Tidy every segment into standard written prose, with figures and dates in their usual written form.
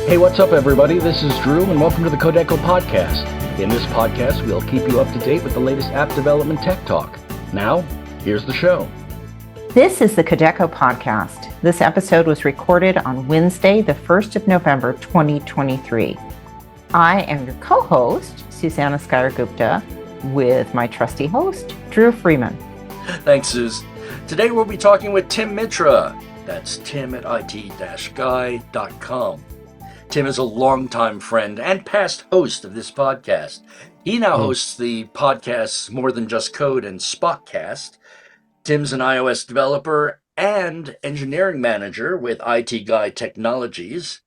Hey, what's up, everybody? This is Drew, and welcome to the Kodeco Podcast. In this podcast, we'll keep you up to date with the latest app development tech talk. Now, here's the show. This is the Kodeco Podcast. This episode was recorded on Wednesday, the 1st of November, 2023. I am your co-host, Susannah Gupta, with my trusty host, Drew Freeman. Thanks, Sus. Today we'll be talking with Tim Mitra. That's Tim at it-guy.com. Tim is a longtime friend and past host of this podcast. He now hosts the podcasts More Than Just Code and Spotcast. Tim's an iOS developer and engineering manager with IT Guy Technologies.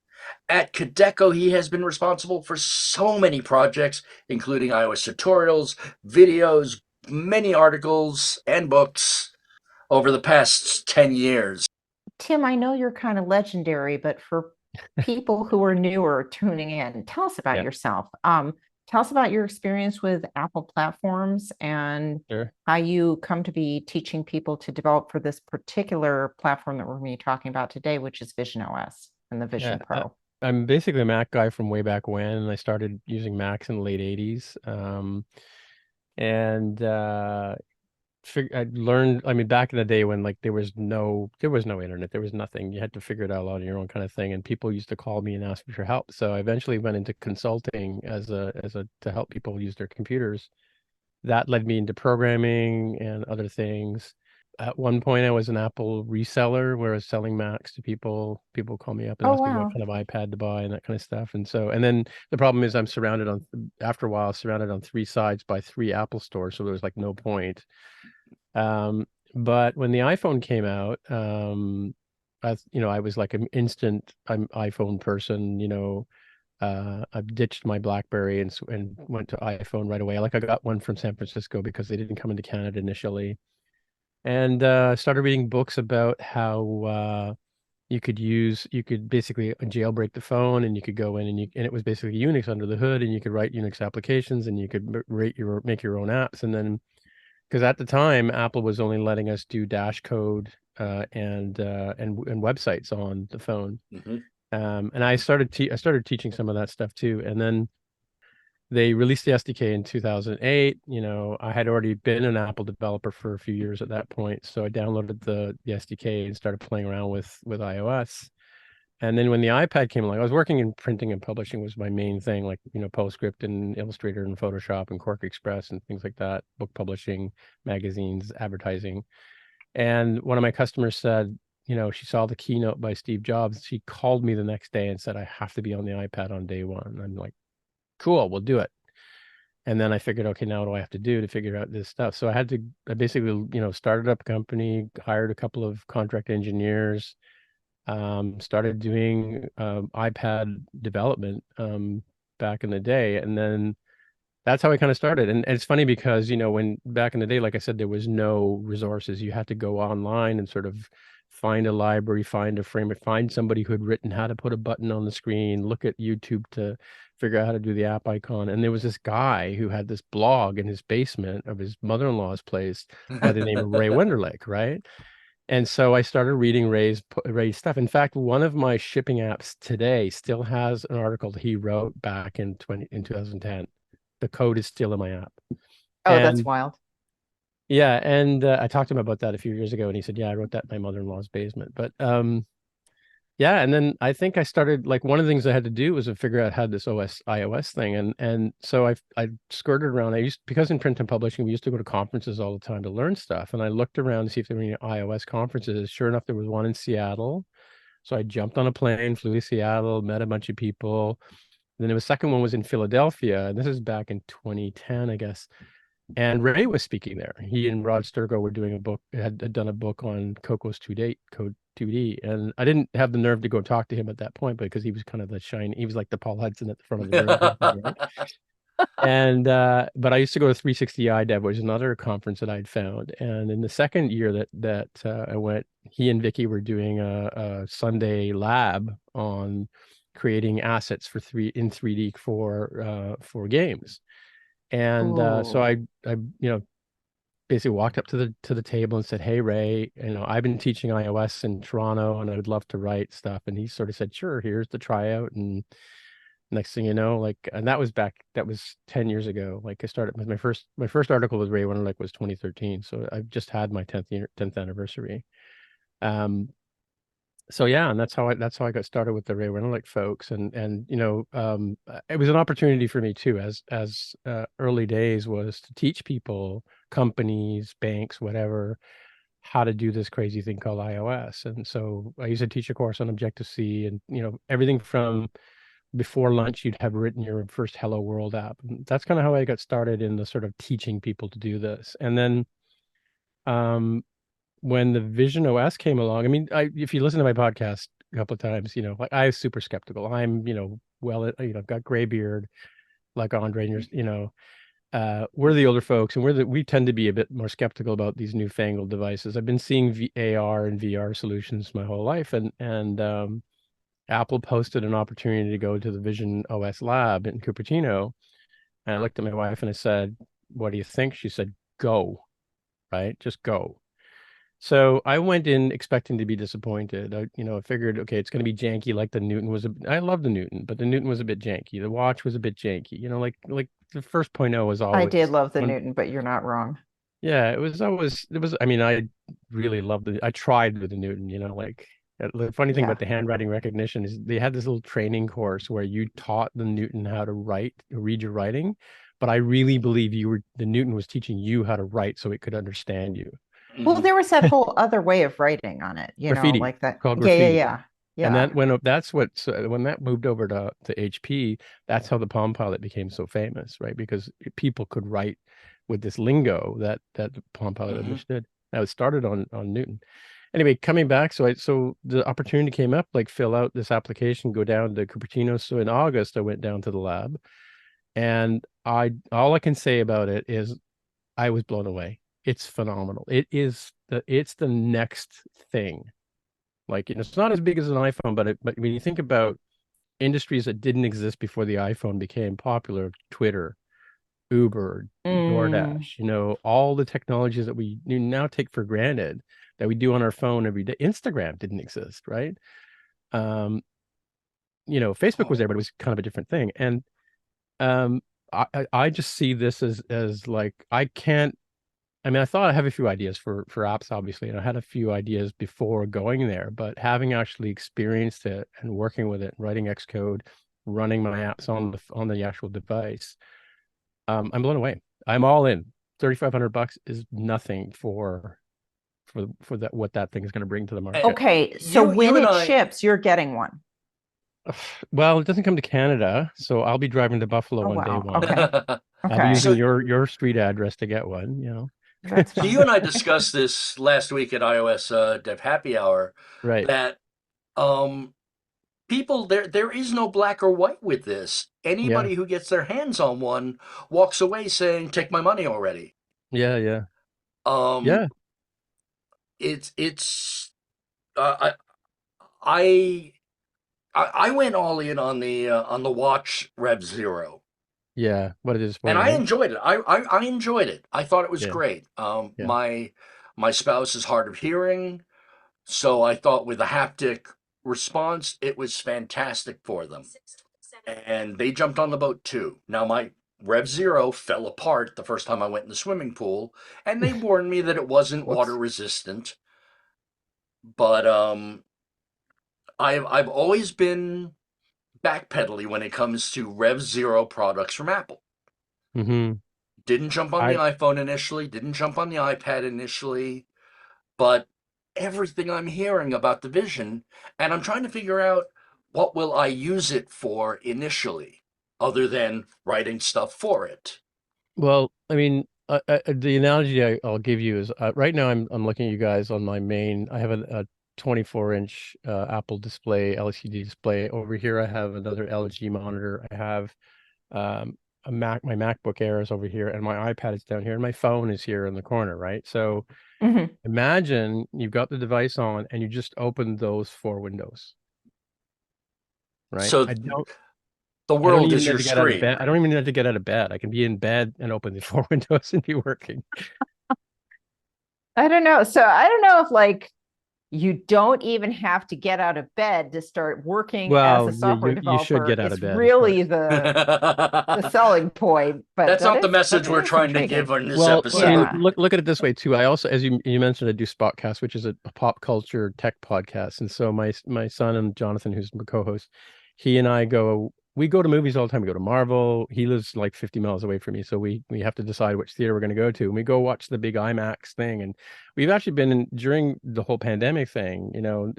At Kodeco, he has been responsible for so many projects, including iOS tutorials, videos, many articles, and books over the past 10 years. Tim, I know you're kind of legendary, but for people who are newer tuning in, tell us about yourself. Tell us about your experience with Apple platforms and how you come to be teaching people to develop for this particular platform that we're going to be talking about today, which is VisionOS and the Vision Pro. I'm basically a Mac guy from way back when, and I started using Macs in the late 80s. I learned, back in the day when there was no internet, there was nothing. You had to figure it out on your own kind of thing. And people used to call me and ask me for help. So I eventually went into consulting to help people use their computers. That led me into programming and other things. At one point, I was an Apple reseller where I was selling Macs to people. People call me up and ask me what kind of iPad to buy and that kind of stuff. And then the problem is after a while, surrounded on three sides by three Apple stores. So there was no point. But when the iPhone came out, I was like an instant iPhone person. I ditched my BlackBerry and went to iPhone right away. I got one from San Francisco because they didn't come into Canada initially. And started reading books about how you could basically jailbreak the phone, and you could go in and it was basically Unix under the hood, and you could write Unix applications, and you could make your own apps. And then, because at the time Apple was only letting us do dash code and websites on the phone, and I started teaching some of that stuff too. And then they released the SDK in 2008. I had already been an Apple developer for a few years at that point. So I downloaded the SDK and started playing around with iOS. And then when the iPad came along, I was working in printing and publishing was my main thing, PostScript and Illustrator and Photoshop and Quark Express and things like that, book publishing, magazines, advertising. And one of my customers said, she saw the keynote by Steve Jobs. She called me the next day and said, I have to be on the iPad on day one. And I'm like, cool, we'll do it. And then I figured, okay, now what do I have to do to figure out this stuff? So I basically, started up a company, hired a couple of contract engineers, started doing iPad development back in the day. And then that's how I kind of started. And it's funny because, when back in the day, like I said, there was no resources. You had to go online and sort of find a library, find a framework, find somebody who had written how to put a button on the screen, look at YouTube to figure out how to do the app icon. And there was this guy who had this blog in his basement of his mother-in-law's place by the name of Ray Wenderlich, right? And so I started reading Ray's stuff. In fact, one of my shipping apps today still has an article that he wrote back in 2010. The code is still in my app. That's wild. Yeah, and I talked to him about that a few years ago, and he said, "Yeah, I wrote that in my mother-in-law's basement." But yeah, and then I think I started one of the things I had to do was to figure out how this iOS thing, and so I skirted around. Because in print and publishing we used to go to conferences all the time to learn stuff, and I looked around to see if there were any iOS conferences. Sure enough, there was one in Seattle, so I jumped on a plane, flew to Seattle, met a bunch of people. And then the second one was in Philadelphia, and this is back in 2010, I guess. And Ray was speaking there. He and Rod Sturgo were doing had done a book on Cocoa's Code 2D. And I didn't have the nerve to go talk to him at that point because he was kind of he was like the Paul Hudson at the front of the room. Right? And, but I used to go to 360i Dev, which was another conference that I'd found. And in the second year that I went, he and Vicky were doing a Sunday lab on creating assets in 3D for games. And so I basically walked up to the table and said, "Hey, Ray, I've been teaching iOS in Toronto and I would love to write stuff." And he sort of said, "Sure, here's the tryout." And next thing you know, and that was 10 years ago. Like I started with my first article with Ray Wenderlich was 2013. So I've just had my 10th anniversary. So yeah, and that's how I got started with the Ray Wenderlich folks. And it was an opportunity for me too, as early days was to teach people, companies, banks, whatever, how to do this crazy thing called iOS. And so I used to teach a course on Objective-C, and everything from before lunch you'd have written your first Hello World app. And that's kind of how I got started in the sort of teaching people to do this. And then when the VisionOS came along, I mean, if you listen to my podcast a couple of times, like I was super skeptical. I'm, I've got gray beard like Andre, and we're the older folks, and we tend to be a bit more skeptical about these newfangled devices. I've been seeing AR and VR solutions my whole life, and Apple posted an opportunity to go to the VisionOS lab in Cupertino, and I looked at my wife and I said, "What do you think?" She said, "Go," right? Just go. So I went in expecting to be disappointed. I figured, okay, it's going to be janky like the Newton was. I love the Newton, but the Newton was a bit janky. The watch was a bit janky. Like the first 0.0 was always. I did love the Newton, but you're not wrong. Yeah, it was. I mean, I really loved it. I tried with the Newton. The funny thing about the handwriting recognition is they had this little training course where you taught the Newton how to read your writing, but I really believe the Newton was teaching you how to write so it could understand you. Well, there was that whole other way of writing on it, graffiti, like that. Called graffiti. Yeah. And when that moved over to HP, that's how the Palm Pilot became so famous, right? Because people could write with this lingo that the Palm Pilot understood. Now it started on Newton. Anyway, coming back, so the opportunity came up, like fill out this application, go down to Cupertino. So in August, I went down to the lab, and all I can say about it is I was blown away. It's phenomenal. It's the next thing. Like, it's not as big as an iPhone, but when you think about industries that didn't exist before the iPhone became popular, Twitter, Uber, DoorDash, all the technologies that we now take for granted that we do on our phone every day. Instagram didn't exist, right? Facebook was there, but it was kind of a different thing. And I just see this as like, I thought I have a few ideas for apps, obviously, and I had a few ideas before going there, but having actually experienced it and working with it, writing Xcode, running my apps on the actual device, I'm blown away. I'm all in. $3,500 is nothing for that, what that thing is going to bring to the market. Okay, so when it ships, you're getting one. Well, it doesn't come to Canada, so I'll be driving to Buffalo on day one. Okay. I'll be using your street address to get one. That's fine. So you and I discussed this last week at iOS Dev Happy Hour, right? That people, there is no black or white with this. Anybody who gets their hands on one walks away saying, "Take my money already." Yeah. It's I went all in on the watch Rev Zero. Yeah, what it is for, and right? I enjoyed it. I enjoyed it. I thought it was great. My spouse is hard of hearing, so I thought with a haptic response, it was fantastic for them. And they jumped on the boat too. Now my Rev Zero fell apart the first time I went in the swimming pool, and they warned me that it wasn't water resistant. But I've always been backpedaling when it comes to Rev Zero products from Apple. Didn't jump on the iPhone initially, didn't jump on the iPad initially, but everything I'm hearing about the Vision, and I'm trying to figure out what will I use it for initially, other than writing stuff for it. Well, I mean, the analogy I'll give you is right now I'm looking at you guys on my main. I have a 24-inch Apple display, LCD display. Over here I have another LG monitor. I have my MacBook Air is over here, and my iPad is down here, and my phone is here in the corner, right? So imagine you've got the device on and you just open those 4 windows, right? So the world is your screen. I don't even have to get out of bed. I can be in bed and open the 4 windows and be working. I don't know. So I don't know if like you don't even have to get out of bed to start working as a software you should developer get out is of bed, really the selling point. But That's not the message that we're is trying to intriguing. give on this Well, episode. I mean, Yeah. look at it this way too. I also, as you mentioned, I do Spotcast, which is a pop culture tech podcast. And so my son and Jonathan, who's my co-host, he and I we go to movies all the time. We go to Marvel. He lives like 50 miles away from me, so we have to decide which theater we're going to go to. And we go watch the big IMAX thing. And we've actually been during the whole pandemic thing. You know,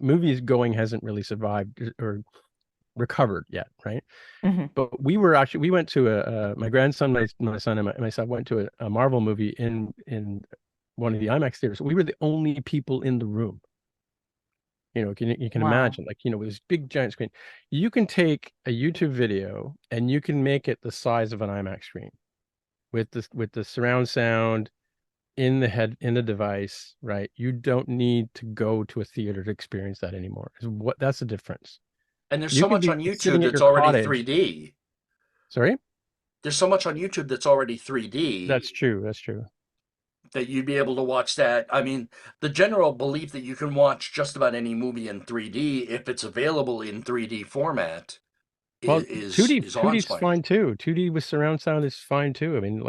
movies going hasn't really survived or recovered yet, right? Mm-hmm. But we went to my grandson, my son, and myself went to a Marvel movie in one of the IMAX theaters. We were the only people in the room. You know, you can imagine, like, you know, with this big giant screen. You can take a YouTube video and you can make it the size of an IMAX screen with the surround sound in the device, right? You don't need to go to a theater to experience that anymore. That's the difference. And there's You so can much be on YouTube sitting at that's your already cottage. 3D. Sorry? There's so much on YouTube that's already 3D. That's true. That's true. That you'd be able to watch that. I mean, the general belief that you can watch just about any movie in 3D if it's available in 3D format Well, is 2D is awe-inspiring. fine too. 2D with surround sound is fine too. I mean,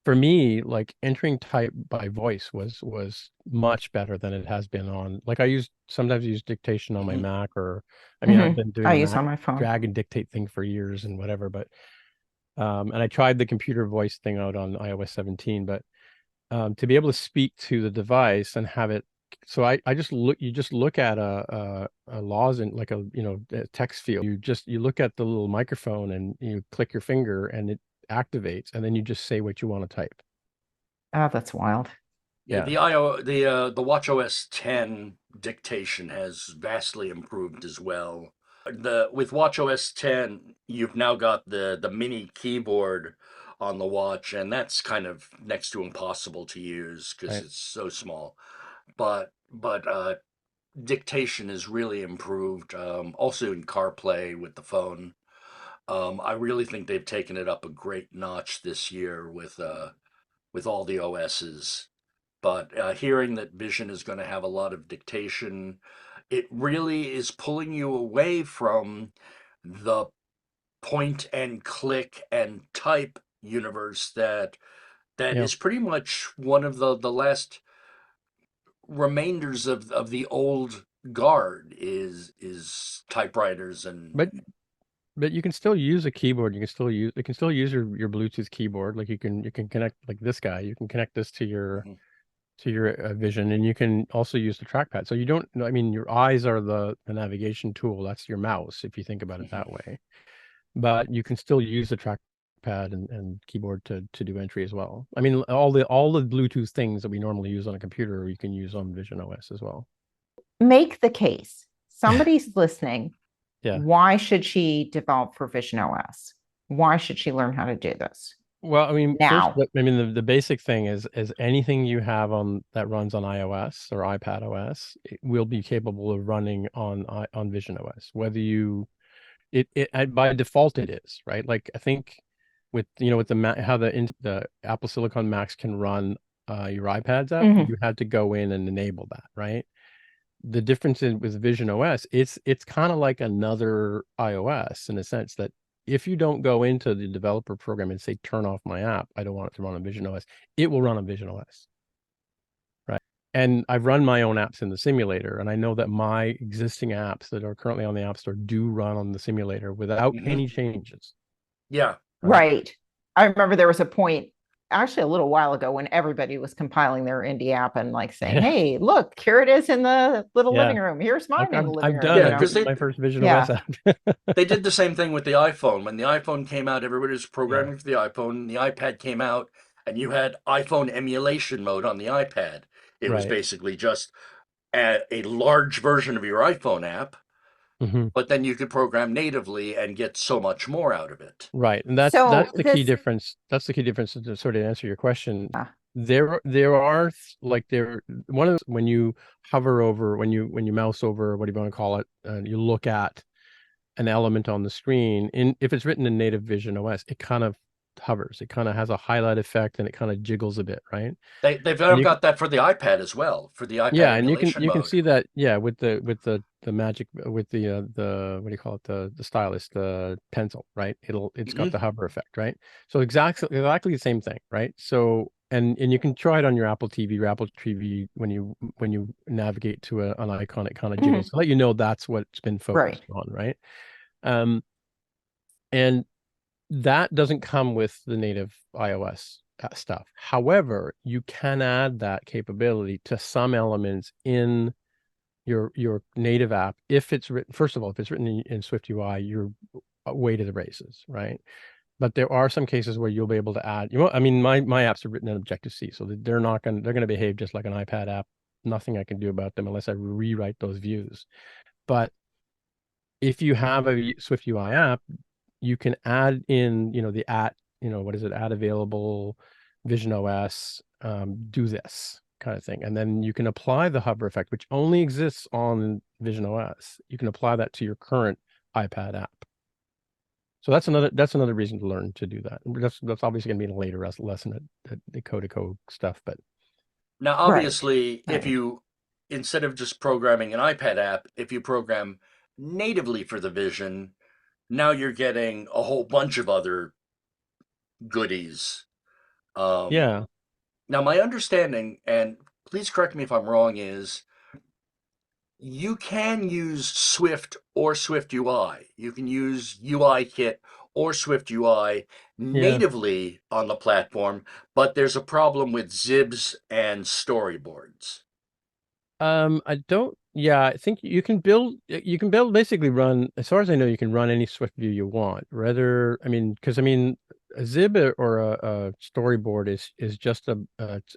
for me, like entering type by voice was much better than it has been on. Like sometimes use dictation on my Mac, or I mean, I've been doing I the use Mac on my phone. drag and dictate thing for years and whatever. But and I tried the computer voice thing out on iOS 17, but to be able to speak to the device and have it. So you just look at a lozenge, like a text field. You look at the little microphone and you click your finger and it activates, and then you just say what you want to type. Oh, that's wild. Yeah, the watchOS 10 dictation has vastly improved as well. With watchOS 10, you've now got the mini keyboard on the watch, and that's kind of next to impossible to use because it's so small. But dictation is really improved. Also in CarPlay with the phone. I really think they've taken it up a great notch this year with all the OSs. But hearing that Vision is going to have a lot of dictation, it really is pulling you away from the point and click and type universe that is pretty much one of the last remainders of the old guard is typewriters and But you can still use a keyboard. You can still use your Bluetooth keyboard. Like you can connect, like this guy. You can connect this to your Vision, and you can also use the trackpad. So you don't. I mean, your eyes are the navigation tool. That's your mouse, if you think about it that way. But you can still use the trackpad and keyboard to do entry as well. I mean, all the Bluetooth things that we normally use on a computer, you can use on VisionOS as well. Make the case. Somebody's listening. Yeah. Why should she develop for VisionOS? Why should she learn how to do this? Well, I mean, now, first, I mean, the basic thing is anything you have that runs on iOS or iPad OS, it will be capable of running on VisionOS. Whether by default it is, right? Like I think with how the Apple Silicon Macs can run your iPads app, you had to go in and enable that, right? The difference with VisionOS, it's kind of like another iOS in a sense that if you don't go into the developer program and say, turn off my app, I don't want it to run on VisionOS, it will run on VisionOS. Right. And I've run my own apps in the simulator, and I know that my existing apps that are currently on the App Store do run on the simulator without any changes. Yeah. Right. I remember there was a point actually a little while ago when everybody was compiling their indie app and like saying, hey, look, here it is in the little living room. Here's mine in the living room. I've done it. My first VisionOS app. They did the same thing with the iPhone. When the iPhone came out, everybody was programming for the iPhone. The iPad came out, and you had iPhone emulation mode on the iPad. It was basically just a large version of your iPhone app, but then you could program natively and get so much more out of it. Right, and that's the key difference. That's the key difference to sort of answer your question. There are like one of when you hover over, when you mouse over, what do you want to call it, and you look at an element on the screen, if it's written in native VisionOS, it kind of hovers. It kind of has a highlight effect and it kind of jiggles a bit, right? They've And now got that for the iPad as well, for the iPad yeah, and emulation you can mode. see that, yeah, with the magic, with the what do you call it, the stylus, the pencil, right? It's got the hover effect, right? So exactly the same thing, right? So and you can try it on your Apple TV. Your Apple TV, when you navigate to an icon, it kind of jiggles to let you know that's what's been focused on, right? And that doesn't come with the native iOS stuff. However, you can add that capability to some elements in your native app if it's written. First of all, if it's written in SwiftUI, you're way to the races, right? But there are some cases where you'll be able to add. I mean, my apps are written in Objective-C, so they're going to behave just like an iPad app. Nothing I can do about them unless I rewrite those views. But if you have a SwiftUI app, you can add in, the add available VisionOS, do this kind of thing. And then you can apply the hover effect, which only exists on VisionOS. You can apply that to your current iPad app. So that's another reason to learn to do that. That's obviously going to be in a later lesson at the Kodeco stuff. But now, obviously, if you, instead of just programming an iPad app, if you program natively for the Vision, now you're getting a whole bunch of other goodies. Yeah. Now, my understanding, and please correct me if I'm wrong, is you can use Swift or SwiftUI. You can use UIKit or SwiftUI natively on the platform, but there's a problem with zibs and storyboards. I think you can basically run, as far as I know, you can run any Swift view you want. Rather, because a zib or a storyboard is just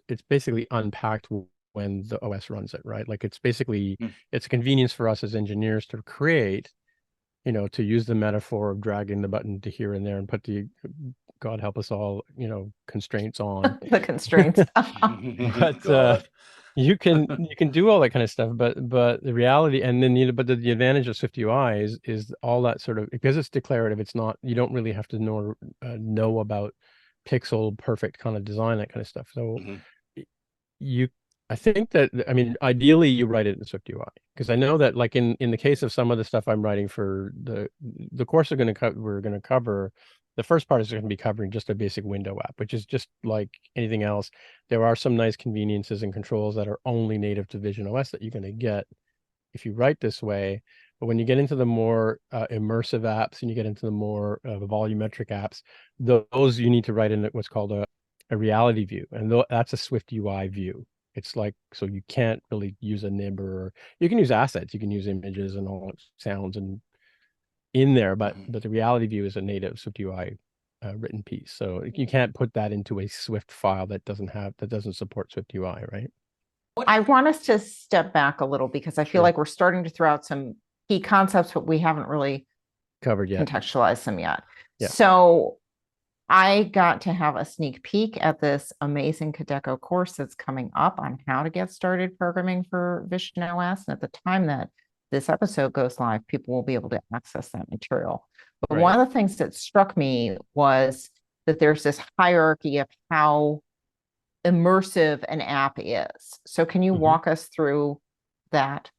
it's basically unpacked when the OS runs it, right? Like it's basically it's a convenience for us as engineers to create, to use the metaphor of dragging the button to here and there and put the, God help us all, constraints on the constraints. But you can do all that kind of stuff, but the reality, and then but the advantage of SwiftUI is all that sort of, because it's declarative. It's not, you don't really have to know about pixel perfect kind of design, that kind of stuff. So I think that, ideally you write it in SwiftUI, because I know that, like in the case of some of the stuff I'm writing for the course we're going to cover, the first part is going to be covering just a basic window app, which is just like anything else. There are some nice conveniences and controls that are only native to VisionOS that you're going to get if you write this way. But when you get into the more immersive apps and you get into the more volumetric apps, those you need to write in what's called a reality view, and that's a SwiftUI view. It's like, so you can't really use a nib, or you can use assets, you can use images and all sounds and in there, but the reality view is a native SwiftUI written piece. So you can't put that into a Swift file that doesn't support SwiftUI, right? I want us to step back a little, because I feel like we're starting to throw out some key concepts, but we haven't really covered yet, contextualized them yet. Yeah. So I got to have a sneak peek at this amazing Kodeco course that's coming up on how to get started programming for VisionOS. And at the time that this episode goes live, people will be able to access that material. But one of the things that struck me was that there's this hierarchy of how immersive an app is. So can you walk us through that?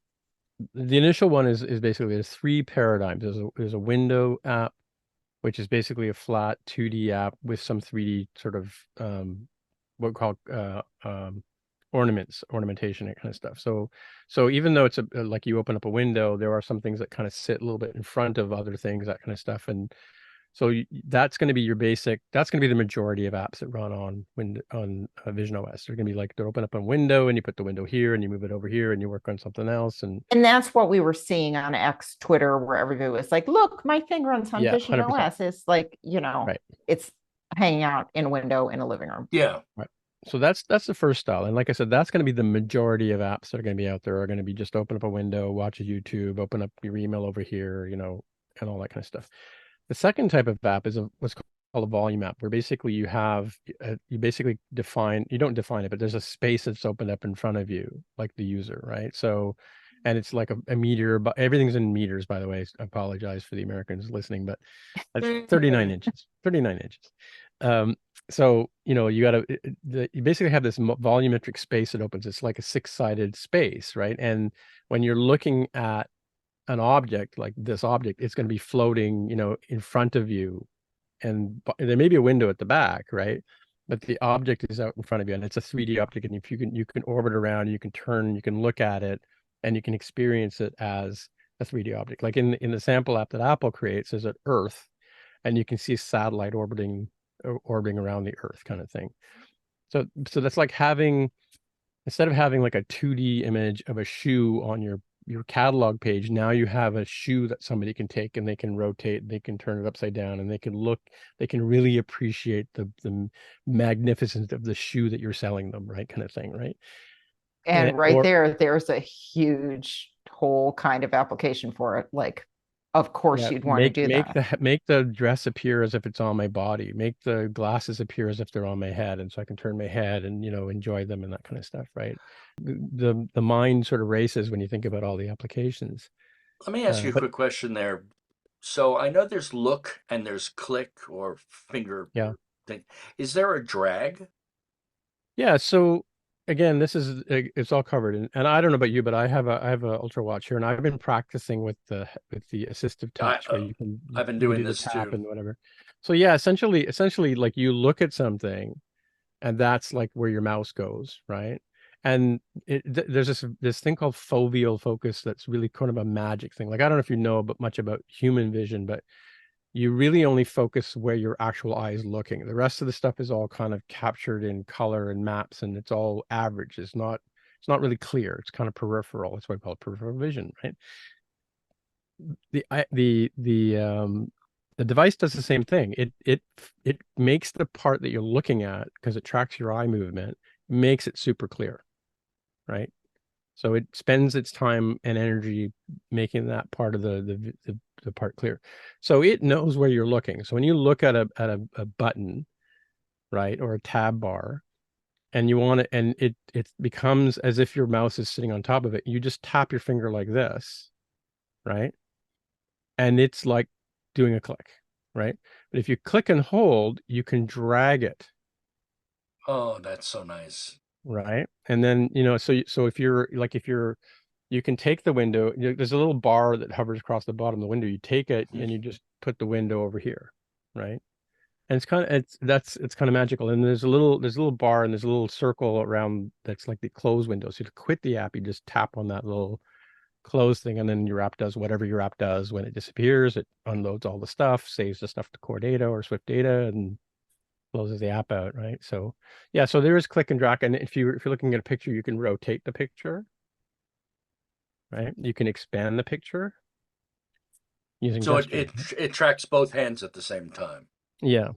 The initial one is basically, there's three paradigms. There's a window app, which is basically a flat 2D app with some 3D sort of what we call ornamentation, that kind of stuff. So even though it's like you open up a window, there are some things that kind of sit a little bit in front of other things, that kind of stuff. And so that's going to be that's going to be the majority of apps that run on VisionOS. They're going to be like, they're open up a window and you put the window here and you move it over here and you work on something else. And that's what we were seeing on X, Twitter, where everybody was like, look, my thing runs on VisionOS. It's like, it's hanging out in a window in a living room. Yeah. Right. So that's the first style. And like I said, that's going to be the majority of apps that are going to be out there, are going to be just open up a window, watch a YouTube, open up your email over here, and all that kind of stuff. The second type of app is what's called a volume app, where basically you don't define it, but there's a space that's opened up in front of you, like the user, right? So, and it's like a meter, but everything's in meters, by the way. I apologize for the Americans listening, but it's 39 inches. So, you basically have this volumetric space that opens. It's like a six-sided space, right? And when you're looking at an object like this object, it's going to be floating, in front of you, and there may be a window at the back, right? But the object is out in front of you, and it's a 3D object, and if you can orbit around, you can turn, you can look at it, and you can experience it as a 3D object. Like in the sample app that Apple creates, there's an Earth, and you can see a satellite orbiting around the Earth, kind of thing. So that's like instead of having like a 2D image of a shoe on your catalog page, now you have a shoe that somebody can take, and they can rotate, they can turn it upside down, and they can really appreciate the magnificence of the shoe that you're selling them, right? Kind of thing, right? And there's a huge whole kind of application for it. Like, of course you'd want to do that. Make the dress appear as if it's on my body. Make the glasses appear as if they're on my head, and so I can turn my head and enjoy them and that kind of stuff, right? The mind sort of races when you think about all the applications. Let me ask you a quick question there. So I know there's look and there's click or finger thing. Is there a drag? Yeah, so again, it's all covered, and I don't know about you, but I have a Ultra Watch here, and I've been practicing with the assistive touch, where I've been doing this tap too, and whatever. So yeah, essentially, like you look at something, and that's like where your mouse goes, right? And there's this thing called foveal focus that's really kind of a magic thing. Like, I don't know if you know much about human vision, but you really only focus where your actual eye is looking. The rest of the stuff is all kind of captured in color and maps, and it's all average. It's not really clear. It's kind of peripheral. That's why we call it peripheral vision, right? The device does the same thing. It makes the part that you're looking at, because it tracks your eye movement, makes it super clear, right? So it spends its time and energy making that part of the part clear. So it knows where you're looking. So when you look at a button, right, or a tab bar, and you want it, and it becomes as if your mouse is sitting on top of it, you just tap your finger like this, right? And it's like doing a click, right? But if you click and hold, you can drag it. Oh, that's so nice. Right. And then, so if you can take the window, there's a little bar that hovers across the bottom of the window. You take it and you just put the window over here, right? And it's kind of magical. And there's a little bar, and there's a little circle around that's like the close window. So to quit the app, you just tap on that little close thing, and then your app does whatever your app does. When it disappears, it unloads all the stuff, saves the stuff to core data or Swift data, and closes the app out, right? So yeah, so there is click and drag, and if you're looking at a picture, you can rotate the picture, right? You can expand the picture using it tracks both hands at the same time. Yeah.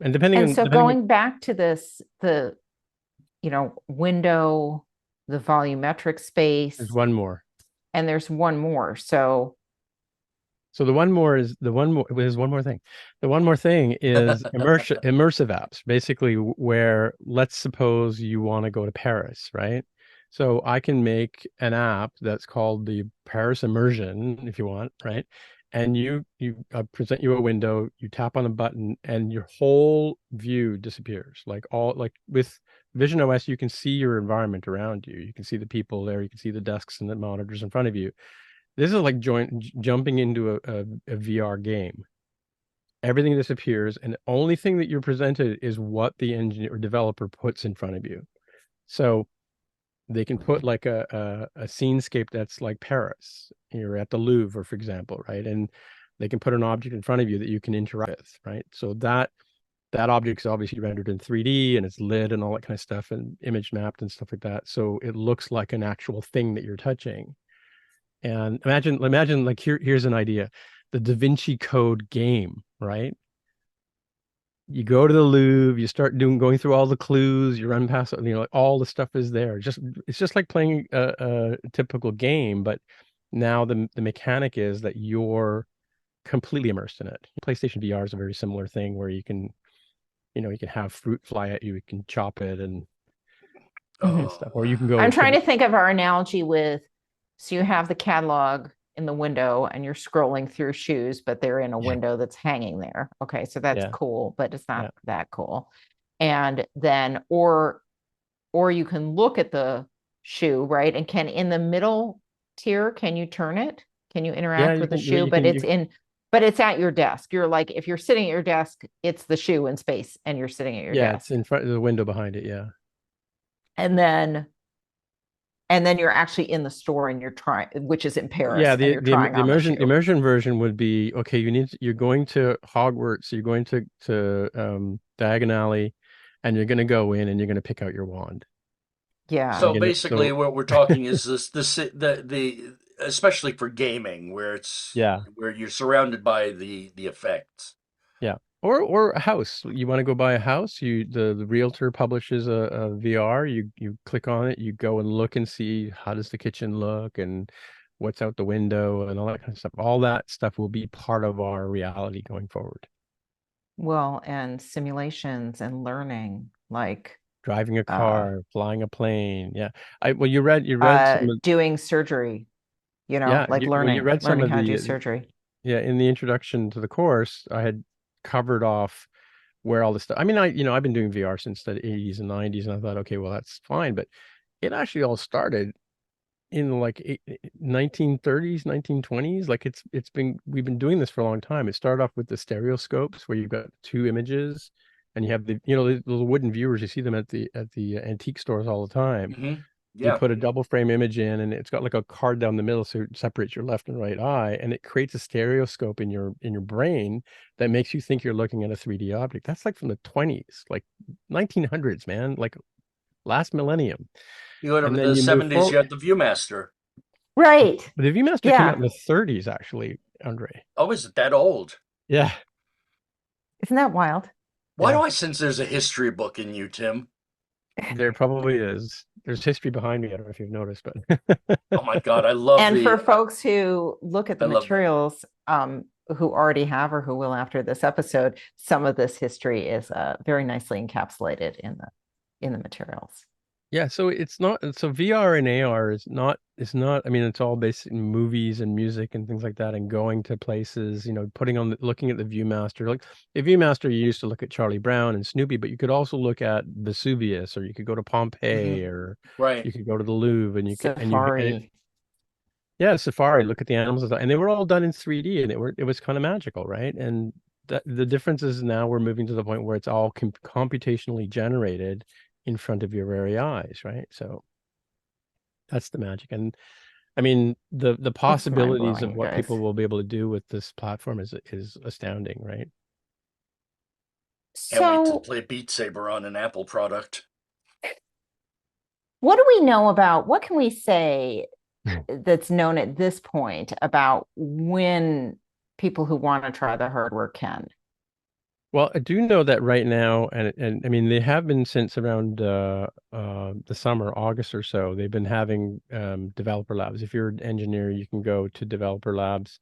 And depending going back to this, the window, the volumetric space. There's one more. And there's one more. So there's one more thing. The one more thing is immersive apps, basically, where, let's suppose you want to go to Paris, right? So I can make an app that's called the Paris Immersion, if you want, right? And you present you a window, you tap on a button, and your whole view disappears. Like with VisionOS, you can see your environment around you. You can see the people there. You can see the desks and the monitors in front of you. This is like jumping into a VR game. Everything disappears, and the only thing that you're presented is what the engineer or developer puts in front of you. So they can put like a scenescape that's like Paris. You're at the Louvre, for example, right? And they can put an object in front of you that you can interact with, right? So that object is obviously rendered in 3D, and it's lit and all that kind of stuff, and image mapped and stuff like that. So it looks like an actual thing that you're touching. And imagine like here's an idea: the Da Vinci Code game, right? You go to the Louvre, you start going through all the clues, you run past, like all the stuff is there. It's just like playing a typical game, but now the mechanic is that you're completely immersed in it. PlayStation VR is a very similar thing, where you can have fruit fly at you, you can chop it and stuff, or you can go. I'm trying to think of our analogy with. So you have the catalog in the window and you're scrolling through shoes, but they're in a window that's hanging there. Okay, so that's cool, but it's not that cool. And then, or you can look at the shoe, right? And can in the middle tier, can you turn it? Can you interact with the shoe? But it's at your desk. You're like, if you're sitting at your desk, it's the shoe in space and you're sitting at your desk. Yeah, it's in front of the window behind it. Yeah. And then you're actually in the store and you're trying, which is in Paris. Yeah, the immersion version would be, okay, you're going to Hogwarts, you're going to Diagon Alley, and you're going to go in and you're going to pick out your wand. Yeah. So basically, what we're talking is the especially for gaming, where where you're surrounded by the effects. Yeah. Or a house. You want to go buy a house, the realtor publishes a VR, you click on it, you go and look and see how does the kitchen look and what's out the window and all that kind of stuff. All that stuff will be part of our reality going forward. Well, and simulations and learning, like driving a car, flying a plane. Yeah. You read doing surgery, learning how to do surgery. Yeah, in the introduction to the course, I had covered off where all this stuff. I mean, I've been doing VR since the 80s and 90s, and I thought, okay, well, that's fine. But it actually all started in like 1930s, 1920s. Like we've been doing this for a long time. It started off with the stereoscopes where you've got two images and you have the wooden viewers. You see them at the antique stores all the time. Mm-hmm. Yeah. You put a double frame image in and it's got like a card down the middle, so it separates your left and right eye, and it creates a stereoscope in your brain that makes you think you're looking at a 3D object. That's like from the 20s, like 1900s, man, like last millennium. You go to the 70s, you had the Viewmaster. Right. But the Viewmaster came out in the 30s, actually, Andre. Oh, is it that old? Yeah. Isn't that wild? Why do I sense there's a history book in you, Tim? There probably is. There's history behind me. I don't know if you've noticed, but oh my God, I love and for folks who look at the materials, who already have or who will after this episode, some of this history is very nicely encapsulated in the materials. Yeah, so VR and AR is not, I mean, it's all based in movies and music and things like that, and going to places, looking at the Viewmaster. Like the Viewmaster, you used to look at Charlie Brown and Snoopy, but you could also look at Vesuvius, or you could go to Pompeii, or you could go to the Louvre, and Safari. Safari, look at the animals and they were all done in 3D, and it was kind of magical, right? And the difference is now we're moving to the point where it's all computationally generated in front of your very eyes, right? So that's the magic. And I mean, the possibilities of what people will be able to do with this platform is astounding, right? Can't wait to play Beat Saber on an Apple product. What do we know about, what can we say that's known at this point about when people who want to try the hardware can? Well, I do know that right now, and I mean, they have been since around the summer, August or so, they've been having developer labs. If you're an engineer, you can go to developer labs.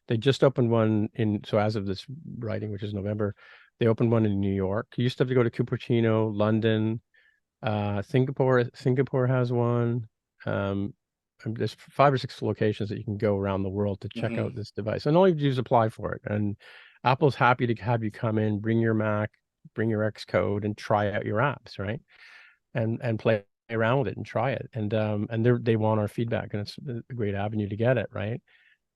They just opened one so as of this writing, which is November, they opened one in New York. You used to have to go to Cupertino, London, Singapore has one. There's 5 or 6 locations that you can go around the world to check out this device, and all you do is apply for it. And Apple's happy to have you come in, bring your Mac, bring your Xcode, and try out your apps, right? And play around with it and try it. And they want our feedback, and it's a great avenue to get it, right?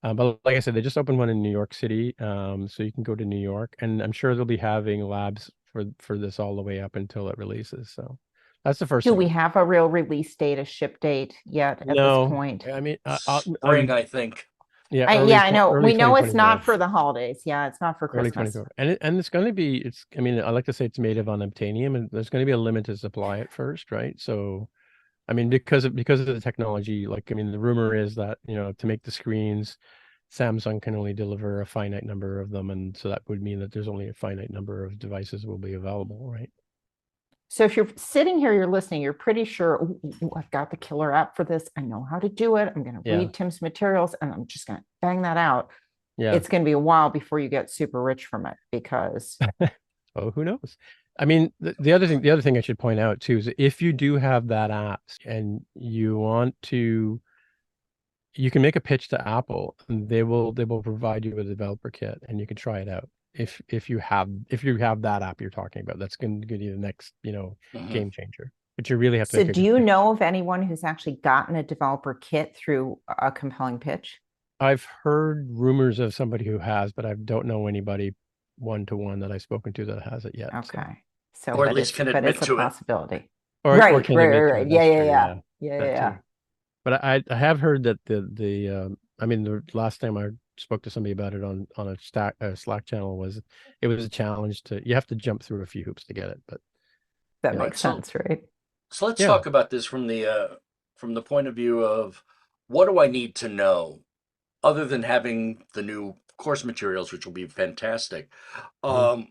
But like I said, they just opened one in New York City, so you can go to New York, and I'm sure they'll be having labs for this all the way up until it releases. So that's the first. Do we have a real release date, a ship date yet at this point? I mean, spring, I think. Yeah, I know. We know it's not for the holidays. Yeah, it's not for Christmas. And it's going to be. I mean, I like to say it's made of unobtainium, and there's going to be a limited supply at first, right? So, I mean, because of the technology, like, I mean, the rumor is that to make the screens, Samsung can only deliver a finite number of them, and so that would mean that there's only a finite number of devices will be available, right? So if you're sitting here, you're listening, you're pretty sure, ooh, I've got the killer app for this. I know how to do it. I'm going to read Tim's materials and I'm just going to bang that out. Yeah. It's going to be a while before you get super rich from it, because oh, who knows? I mean, the other thing I should point out too is if you do have that app and you want to you can make a pitch to Apple, and they will provide you with a developer kit, and you can try it out. If you have that app you're talking about, that's going to give you the next, game changer. But you really have to. So do you know of anyone who's actually gotten a developer kit through a compelling pitch? I've heard rumors of somebody who has, but I don't know anybody one-to-one that I've spoken to that has it yet. Okay. So, or at least can admit it's a to possibility. Or can admit to it. Yeah. But I have heard that the last time I spoke to somebody about it on a Slack channel it was a challenge you have to jump through a few hoops to get it, but that makes sense, right? So let's talk about this from the point of view of, what do I need to know other than having the new course materials, which will be fantastic. I'm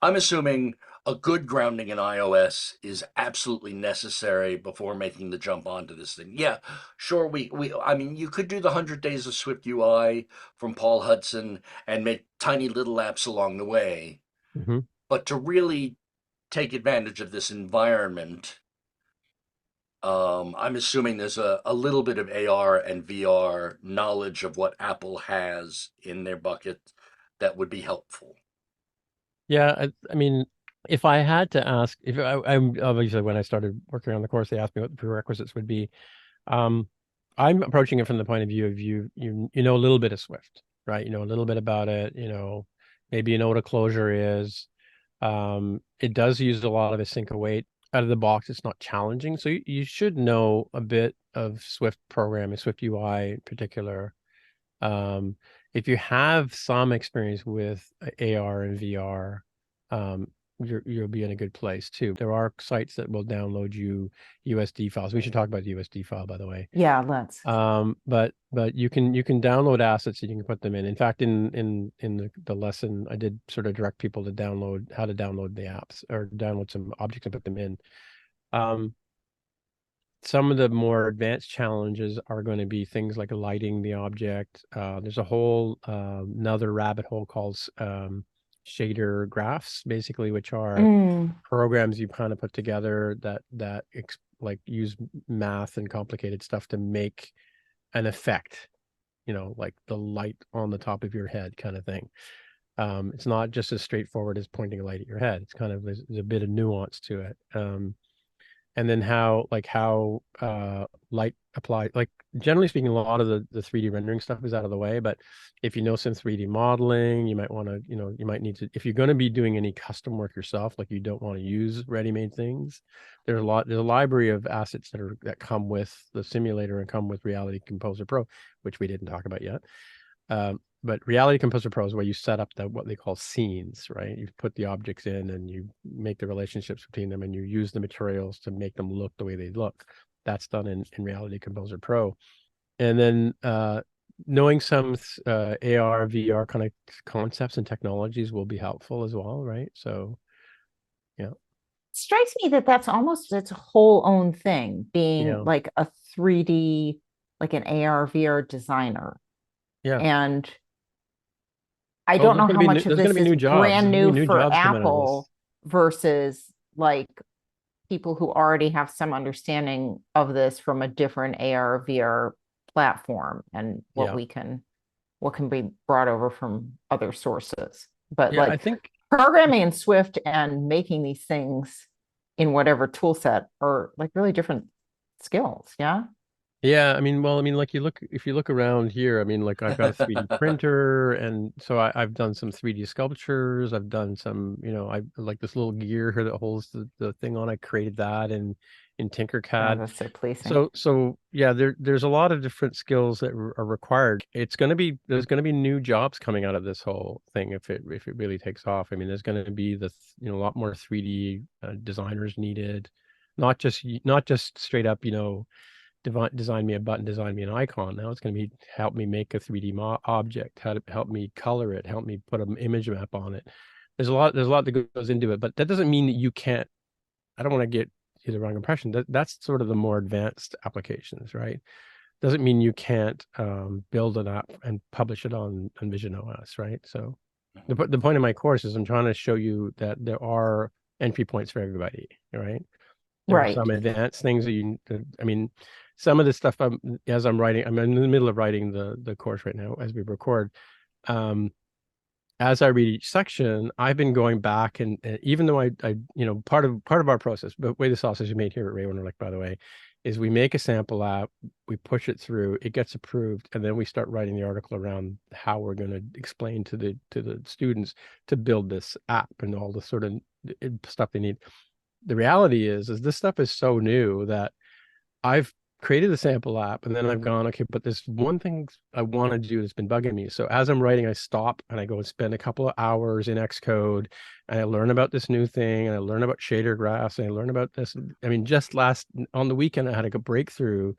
assuming a good grounding in iOS is absolutely necessary before making the jump onto this thing. Yeah, sure. You could do the 100 Days of SwiftUI from Paul Hudson and make tiny little apps along the way. But to really take advantage of this environment, I'm assuming there's a little bit of AR and VR knowledge of what Apple has in their bucket that would be helpful. Yeah, I mean, if I had to ask, I'm obviously, when I started working on the course, they asked me what the prerequisites would be. I'm approaching it from the point of view of you know a little bit of Swift, right? You know a little bit about it. Maybe you know what a closure is. It does use a lot of async await. Out of the box, it's not challenging, so you should know a bit of Swift programming, Swift UI in particular. If you have some experience with AR and VR, you'll be in a good place too. There are sites that will download you USD files. We should talk about the USD file, by the way. Yeah, let's. But you can download assets and you can put them in. In fact, in the lesson, I did sort of direct people to how to download the apps or download some objects and put them in. Some of the more advanced challenges are going to be things like lighting the object. There's a whole another rabbit hole called shader graphs, basically, which are programs you kind of put together that use math and complicated stuff to make an effect, like the light on the top of your head kind of thing. It's not just as straightforward as pointing a light at your head. It's kind of, there's a bit of nuance to it. And then how light apply, generally speaking, a lot of the 3D rendering stuff is out of the way, but if you know some 3D modeling, you might want to, you might need to, if you're going to be doing any custom work yourself, like you don't want to use ready-made things, there's a library of assets that come with the simulator and come with Reality Composer Pro, which we didn't talk about yet. But Reality Composer Pro is where you set up what they call scenes, right? You put the objects in and you make the relationships between them and you use the materials to make them look the way they look. That's done in Reality Composer Pro. And then knowing some AR, VR kind of concepts and technologies will be helpful as well, right? So, yeah. Strikes me that that's almost its whole own thing, being like a 3D, like an AR, VR designer. Yeah. And I don't know how much of this is brand new for Apple versus like people who already have some understanding of this from a different AR, VR platform and what can be brought over from other sources. But I think programming in Swift and making these things in whatever tool set are like really different skills. Yeah. Yeah, I mean, if you look around here, I mean, like I've got a 3D printer, and so I've done some 3D sculptures. I've done some, I like this little gear here that holds the thing on. I created that in Tinkercad. That's so pleasing. So yeah, there's a lot of different skills that are required. There's going to be new jobs coming out of this whole thing if it really takes off. I mean, there's going to be a lot more 3D designers needed, not just straight up, design me a button, design me an icon. Now it's going to be help me make a 3D object, help me color it, help me put an image map on it. There's a lot that goes into it, but that doesn't mean that you can't. I don't want to get you the wrong impression. That's sort of the more advanced applications, right? Doesn't mean you can't build an app and publish it on VisionOS, right? So the point of my course is I'm trying to show you that there are entry points for everybody, right? There are some advanced things that some of this stuff, as I'm writing, I'm in the middle of writing the course right now as we record. As I read each section, I've been going back and even though I part of our process, the way the sausage is made here at Ray Wonderlic, by the way, is we make a sample app, we push it through, it gets approved, and then we start writing the article around how we're going to explain to the students to build this app and all the sort of stuff they need. The reality is this stuff is so new that I've created a sample app and then I've gone, okay, but there's one thing I want to do that's been bugging me. So as I'm writing, I stop and I go and spend a couple of hours in Xcode and I learn about this new thing and I learn about shader graphs and I learn about this. I mean, just on the weekend, I had a breakthrough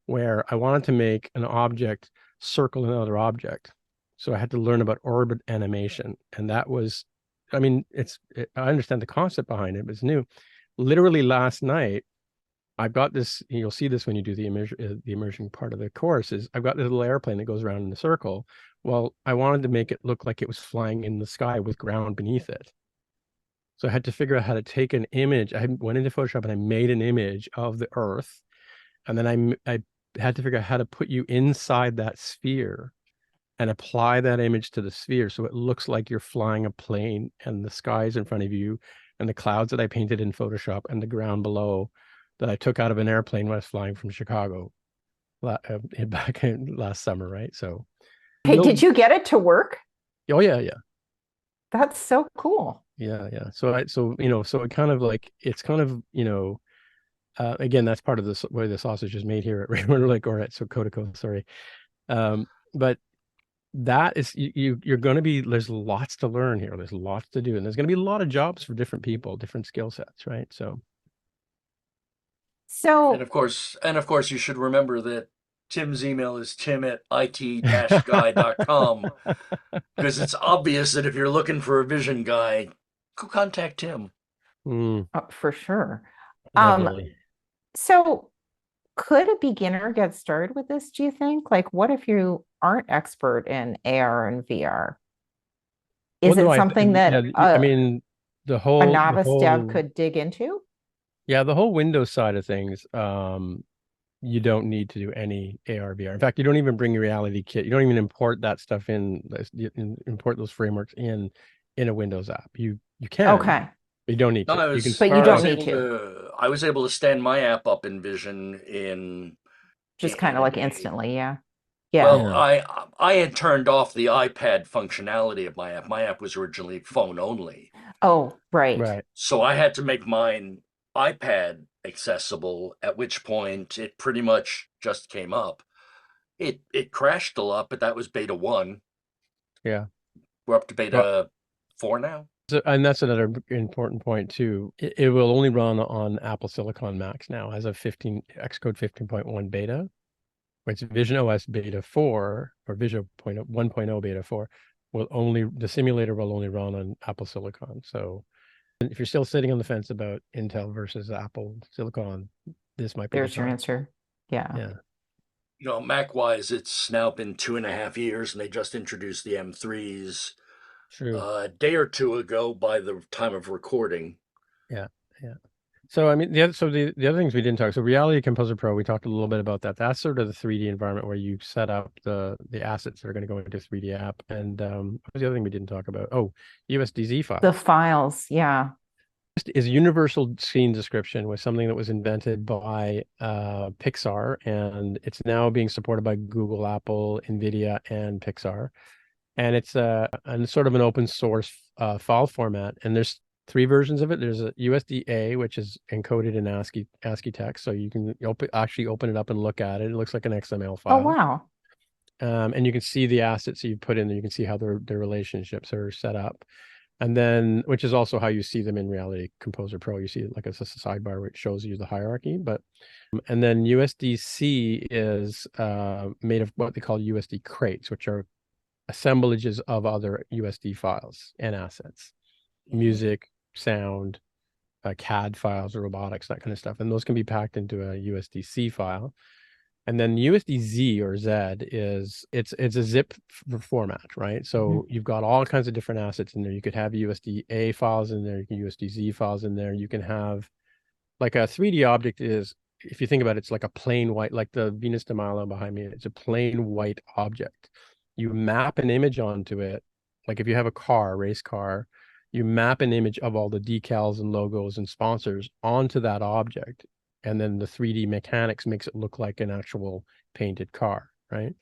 where I wanted to make an object circle another object. So I had to learn about orbit animation. And that was, I mean, I understand the concept behind it, but it's new. Literally last night, I've got this, you'll see this when you do the immersion part of the course, is I've got this little airplane that goes around in a circle. Well, I wanted to make it look like it was flying in the sky with ground beneath it. So I had to figure out how to take an image. I went into Photoshop and I made an image of the Earth. And then I had to figure out how to put you inside that sphere and apply that image to the sphere so it looks like you're flying a plane and the sky is in front of you and the clouds that I painted in Photoshop and the ground below that I took out of an airplane when I was flying from Chicago back in last summer, right? So, hey, did you get it to work? Oh yeah. That's so cool. Yeah. So it kind of like, it's kind of, again, that's part of the way the sausage is made here at Raymond, or at Kodeco, sorry. But that is, you're going to be, there's lots to learn here. There's lots to do. And there's going to be a lot of jobs for different people, different skill sets, right? So and of course you should remember that Tim's email is tim@it-guy.com because it's obvious that if you're looking for a vision guy, go contact Tim. For sure. Definitely. So could a beginner get started with this, do you think? Like, what if you aren't expert in AR and VR? Is it something that I mean, a novice dev could dig into? Yeah, the whole Windows side of things, you don't need to do any AR, VR. In fact, you don't even bring your Reality Kit. You don't even import that stuff import those frameworks in a Windows app. You can. Okay. But you don't need to. But you don't need to. I was able to stand my app up in Vision in just kind of like instantly, yeah. Well, I had turned off the iPad functionality of my app. My app was originally phone only. Oh, right. So I had to make mine iPad accessible, at which point it pretty much just came up. It crashed a lot, but that was beta 1. Yeah. We're up to beta 4 now. So, and that's another important point too. It will only run on Apple Silicon Macs now as of Xcode 15.1 beta, which VisionOS beta 4 or Vision 1.0 beta 4 the simulator will only run on Apple Silicon. So if you're still sitting on the fence about Intel versus Apple Silicon, this might be there's your answer. Yeah. Mac-wise, it's now been 2.5 years, and they just introduced the M3s a day or two ago by the time of recording. Yeah. So I mean, the other things we didn't talk. So Reality Composer Pro, we talked a little bit about that. That's sort of the 3D environment where you set up the assets that are going to go into 3D app. And what was the other thing we didn't talk about? Oh, USDZ files. The files, yeah. Is universal scene description was something that was invented by Pixar, and it's now being supported by Google, Apple, NVIDIA, and Pixar. And it's sort of an open source file format. And there's 3 versions of it. There's a USD-A, which is encoded in ASCII text, so you can actually open it up and look at it. It looks like an XML file. Oh wow! And you can see the assets that you put in there. You can see how their relationships are set up, and then which is also how you see them in Reality Composer Pro. You see it like it's a sidebar which shows you the hierarchy. But and then USD-C is made of what they call USD crates, which are assemblages of other USD files and assets, music, sound, CAD files, robotics, that kind of stuff. And those can be packed into a USD-C file. And then USD-Z or Z it's a zip format, right? So you've got all kinds of different assets in there. You could have USD-A files in there, you can USD-Z files in there. You can have like a 3D object is if you think about it, it's like a plain white, like the Venus de Milo behind me. It's a plain white object. You map an image onto it. Like if you have a car, race car, you map an image of all the decals and logos and sponsors onto that object. And then the 3D mechanics makes it look like an actual painted car, right?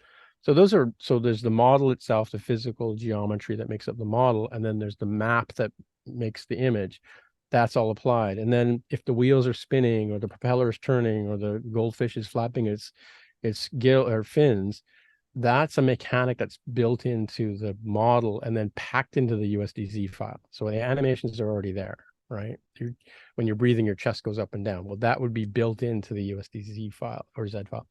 So there's the model itself, the physical geometry that makes up the model, and then there's the map that makes the image. That's all applied. And then if the wheels are spinning or the propeller is turning or the goldfish is flapping its gill or fins, that's a mechanic that's built into the model and then packed into the USDZ file. So the animations are already there, right? When you're breathing, your chest goes up and down. Well, that would be built into the USDZ file or Z file.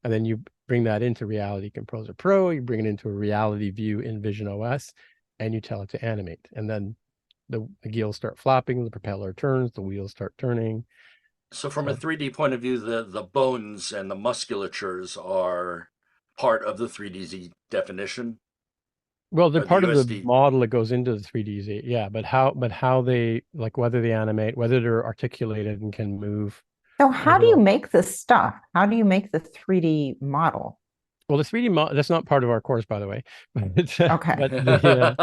And then you bring that into Reality Composer Pro, you bring it into a reality view in VisionOS, and you tell it to animate. And then the gills start flapping, the propeller turns, the wheels start turning. So from a 3D point of view, the bones and the musculatures are part of the 3DZ definition? Well, they're part of the USD. model that goes into the 3DZ, yeah. But how they, like, whether they animate, whether they're articulated and can move. So how do you make this stuff? How do you make the 3D model? Well, the 3D model, that's not part of our course, by the way. Okay.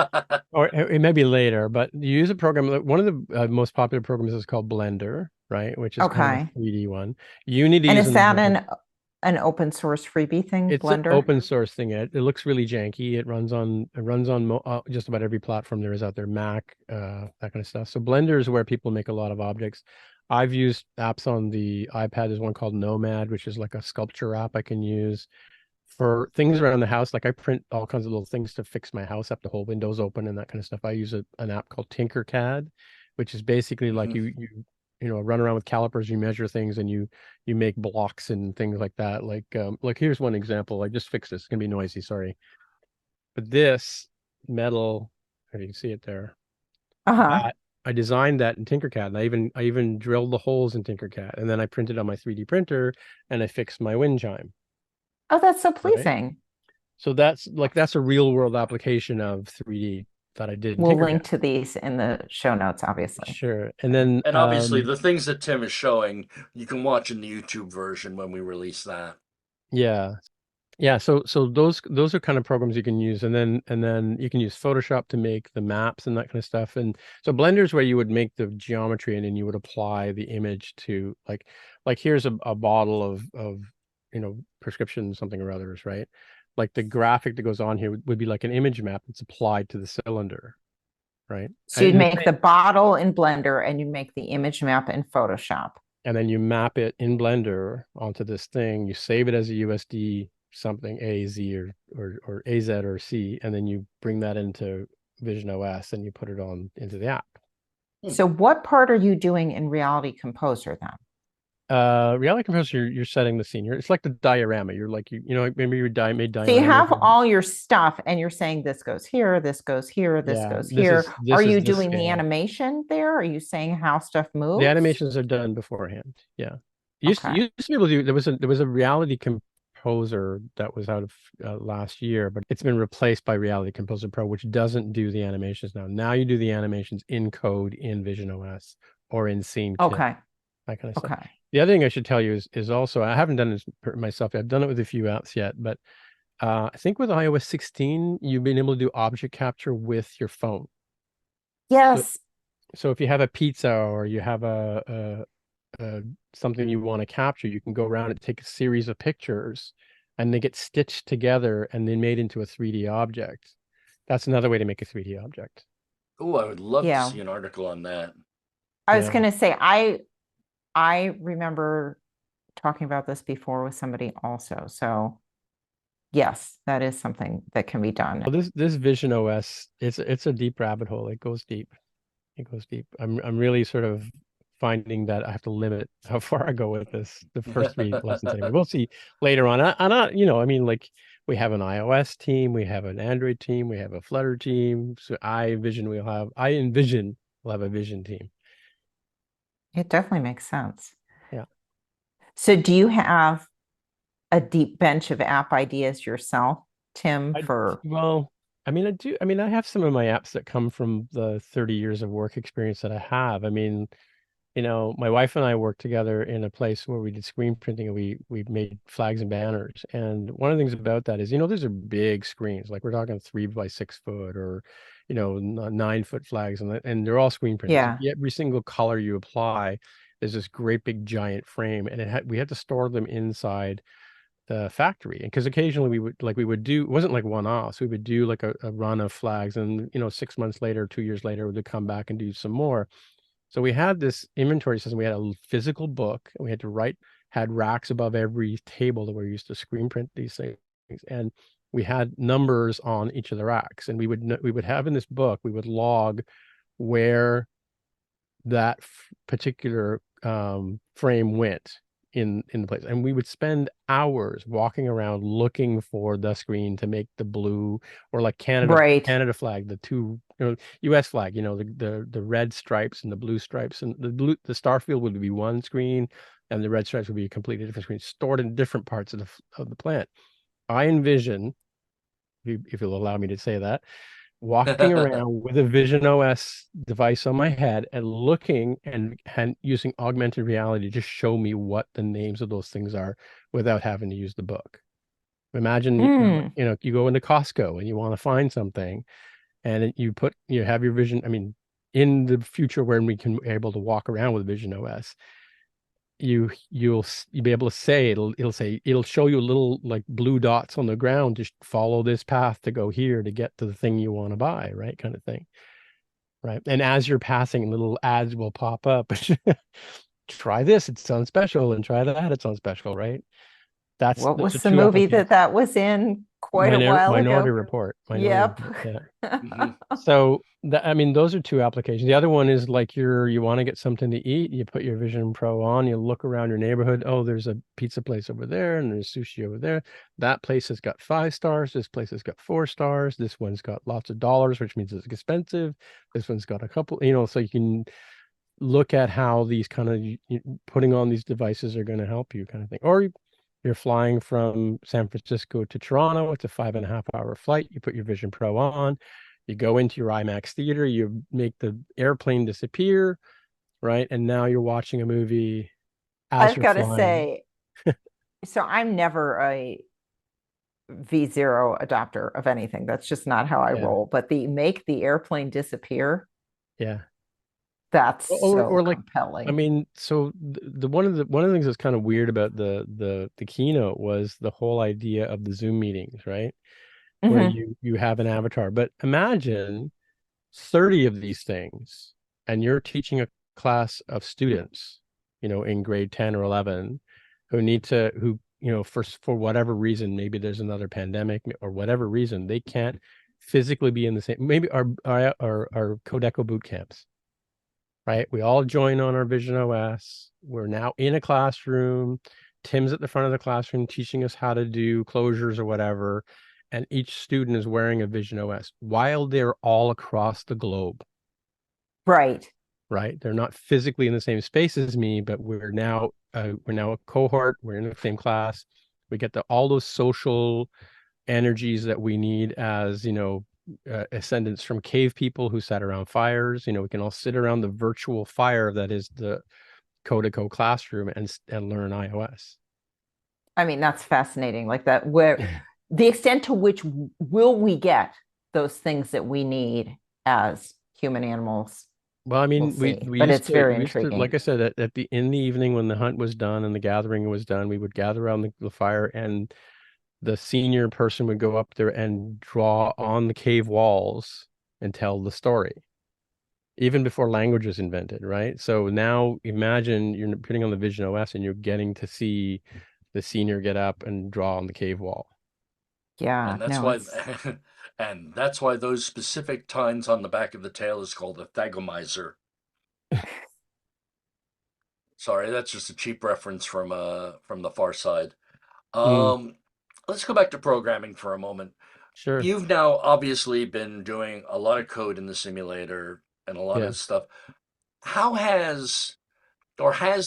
Or it may be later, but you use a program. One of the most popular programs is called Blender, right? Which is kind of a 3D one. You need to And use is that an open source freebie thing, it's Blender? an open source thing. It looks really janky. It runs on just about every platform there is out there, Mac, that kind of stuff. So Blender is where people make a lot of objects. I've used apps on the iPad. There's one called Nomad, which is like a sculpture app I can use for things around the house. Like I print all kinds of little things to fix my house up, to hold windows open and that kind of stuff. I use an app called Tinkercad, which is basically like you know, run around with calipers, you measure things, and you make blocks and things like that. Like here's one example. I just fixed this. It's gonna be noisy, sorry. But this metal, if you can see it there, I designed that in Tinkercad, and I even drilled the holes in Tinkercad, and then I printed on my 3D printer, and I fixed my wind chime. Oh, that's so pleasing. Right? So that's a real world application of 3D that I did. We'll link to these in the show notes, obviously. Sure. And then obviously the things that Tim is showing, you can watch in the YouTube version when we release that. Yeah. Yeah, so those are kind of programs you can use, and then you can use Photoshop to make the maps and that kind of stuff. And so Blender is where you would make the geometry, and then you would apply the image to like here's a bottle of you know, prescription something or others, right? Like the graphic that goes on here would be like an image map that's applied to the cylinder, right? So you'd make the bottle in Blender, and you make the image map in Photoshop. And then you map it in Blender onto this thing. You save it as a USD something, A, Z, or AZ or C, and then you bring that into VisionOS and you put it on into the app. So what part are you doing in Reality Composer then? Reality Composer, you're setting the scene. It's like the diorama. You're like, you know, maybe you made diorama. So you have all your stuff, and you're saying this goes here, this goes here, this goes here. Are you doing the animation there? Are you saying how stuff moves? The animations are done beforehand. Yeah. You used to be able to do. There was a Reality Composer that was out of last year, but it's been replaced by Reality Composer Pro, which doesn't do the animations now. Now you do the animations in code in VisionOS or in Scene Kit, that kind of stuff. The other thing I should tell you is also, I haven't done this myself. I've done it with a few apps yet, but I think with iOS 16, you've been able to do object capture with your phone. Yes. So if you have a pizza or you have something you want to capture, you can go around and take a series of pictures, and they get stitched together and then made into a 3D object. That's another way to make a 3D object. Oh, I would love to see an article on that. I was going to say, I remember talking about this before with somebody also. So yes, that is something that can be done. Well, this VisionOS, it's a deep rabbit hole. It goes deep. It goes deep. I'm really sort of finding that I have to limit how far I go with this. The first 3 lessons anyway. We'll see later on. You know, I mean, like we have an iOS team, we have an Android team, we have a Flutter team. So I envision we'll have a Vision team. It definitely makes sense. Yeah. So do you have a deep bench of app ideas yourself, Tim? Well, I mean, I do. I mean, I have some of my apps that come from the 30 years of work experience that I have. I mean, my wife and I worked together in a place where we did screen printing, and we made flags and banners. And one of the things about that is, these are big screens, like we're talking 3 by 6 foot, or 9 foot flags, and they're all screen printed. So Yeah. every single color you apply, there's this great big giant frame, and we had to store them inside the factory. And because occasionally we would do, it wasn't like one-offs, we would do like a run of flags, and 6 months later, 2 years later, we would come back and do some more. So we had this inventory system. We had a physical book, and we had racks above every table that we used to screen print these things. And we had numbers on each of the racks, and we would have in this book, we would log where that particular frame went in the place. And we would spend hours walking around looking for the screen to make the blue, or like Canada flag, the two, US flag, the red stripes and the blue stripes, and the star field would be one screen, and the red stripes would be a completely different screen, stored in different parts of the plant. I envision, if you'll allow me to say that, walking around with a VisionOS device on my head and looking and using augmented reality to show me what the names of those things are without having to use the book. Imagine, you go into Costco and you want to find something, and you have your vision. I mean, in the future when we can be able to walk around with VisionOS, you'll be able to say, it'll show you little like blue dots on the ground, just follow this path to go here to get to the thing you want to buy, right? Kind of thing. Right. And as you're passing, little ads will pop up. Try this, it's on special, and try that, it's on special, right? What Those was are the two movie applications. that was in quite a while Minority ago? Report. Yep. Yeah. Mhm. So those are two applications. The other one is like you want to get something to eat, you put your Vision Pro on, you look around your neighborhood. Oh, there's a pizza place over there, and there's sushi over there. That place has got 5 stars. This place has got 4 stars. This one's got lots of dollars, which means it's expensive. This one's got a couple, so you can look at how these kind of putting on these devices are going to help you, kind of thing. Or you're flying from San Francisco to Toronto. It's a 5.5 hour flight. You put your Vision Pro on, you go into your IMAX theater, you make the airplane disappear, right? And now you're watching a movie as I've you're got to flying. say, so I'm never a V0 adopter of anything. That's just not how I Yeah. roll. But the make the airplane disappear, Yeah. that's Or so like, compelling. I mean, so the one of the things that's kind of weird about the keynote was the whole idea of the Zoom meetings, right? Where Mhm. you have an avatar. But imagine 30 of these things, and you're teaching a class of students, in grade 10 or 11, for whatever reason, maybe there's another pandemic or whatever reason, they can't physically be in the same, maybe our Codeco boot camps, right? We all join on our VisionOS. We're now in a classroom. Tim's at the front of the classroom teaching us how to do closures or whatever. And each student is wearing a VisionOS while they're all across the globe. Right. Right? They're not physically in the same space as me, but we're now a cohort. We're in the same class. We get all those social energies that we need as, ascendants from cave people who sat around fires. We can all sit around the virtual fire that is the Kodeco classroom and learn iOS. I mean, that's fascinating. Like that, where the extent to which will we get those things that we need as human animals? Well, I mean, We'll see. we But used it's to very we used to, like intriguing. I said, in the evening when the hunt was done and the gathering was done, we would gather around the fire, and the senior person would go up there and draw on the cave walls and tell the story, even before language was invented, right? So now imagine you're putting on the VisionOS and you're getting to see the senior get up and draw on the cave wall. Yeah, And that's no, why, it's and that's why those specific tines on the back of the tail is called a thagomizer. Sorry, that's just a cheap reference from the Far Side. Mm, Um, let's go back to programming for a moment. sure. You've now obviously been doing a lot of code in the simulator and a lot Yeah. of stuff. How has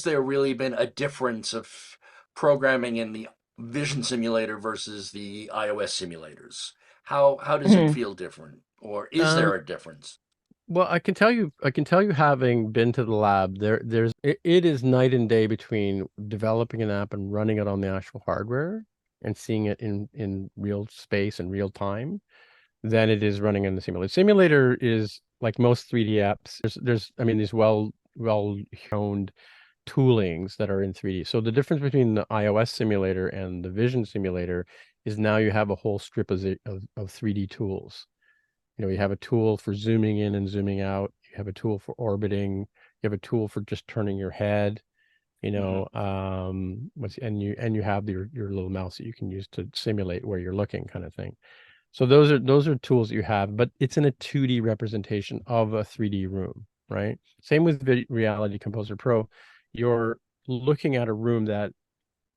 there really been a difference of programming in the Vision simulator versus the iOS simulators? How does it Mhm. feel different, or is there a difference? Well, I can tell you, having been to the lab, it is night and day between developing an app and running it on the actual hardware and seeing it in real space and real time than it is running in the simulator. Simulator is like most 3D apps. There's I mean, these well honed toolings that are in 3D. So the difference between the iOS simulator and the Vision simulator is now you have a whole strip of 3D tools. You have a tool for zooming in and zooming out. You have a tool for orbiting. You have a tool for just turning your head. And you have your little mouse that you can use to simulate where you're looking, kind of thing. So those are tools that you have, but it's in a 2D representation of a 3D room, right? Same with Reality Composer Pro. You're looking at a room that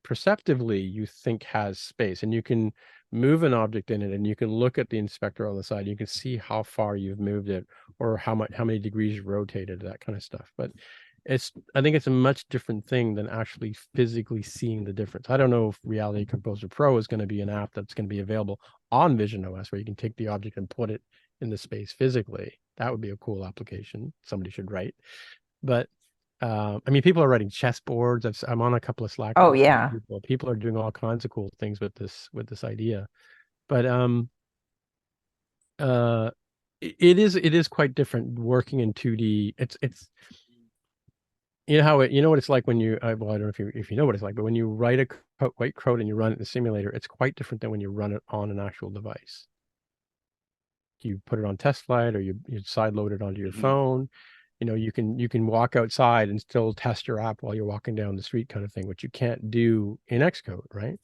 perceptively you think has space, and you can move an object in it, and you can look at the inspector on the side. You can see how far you've moved it, or how many degrees you rotated, that kind of stuff. But I think it's a much different thing than actually physically seeing the difference. I don't know if Reality Composer Pro is going to be an app that's going to be available on VisionOS, where you can take the object and put it in the space physically. That would be a cool application somebody should write. But I mean, people are writing chessboards. I'm on a couple of Slack Oh groups. yeah. People are doing all kinds of cool things with this idea. But it is quite different working in 2D. It's you know what it's like when you well, I don't know if you know what it's like, but when you write a white code and you run it in the simulator, it's quite different than when you run it on an actual device. You put it on test flight, or you side load it onto your phone. You can walk outside and still test your app while you're walking down the street, kind of thing, which you can't do in Xcode, right?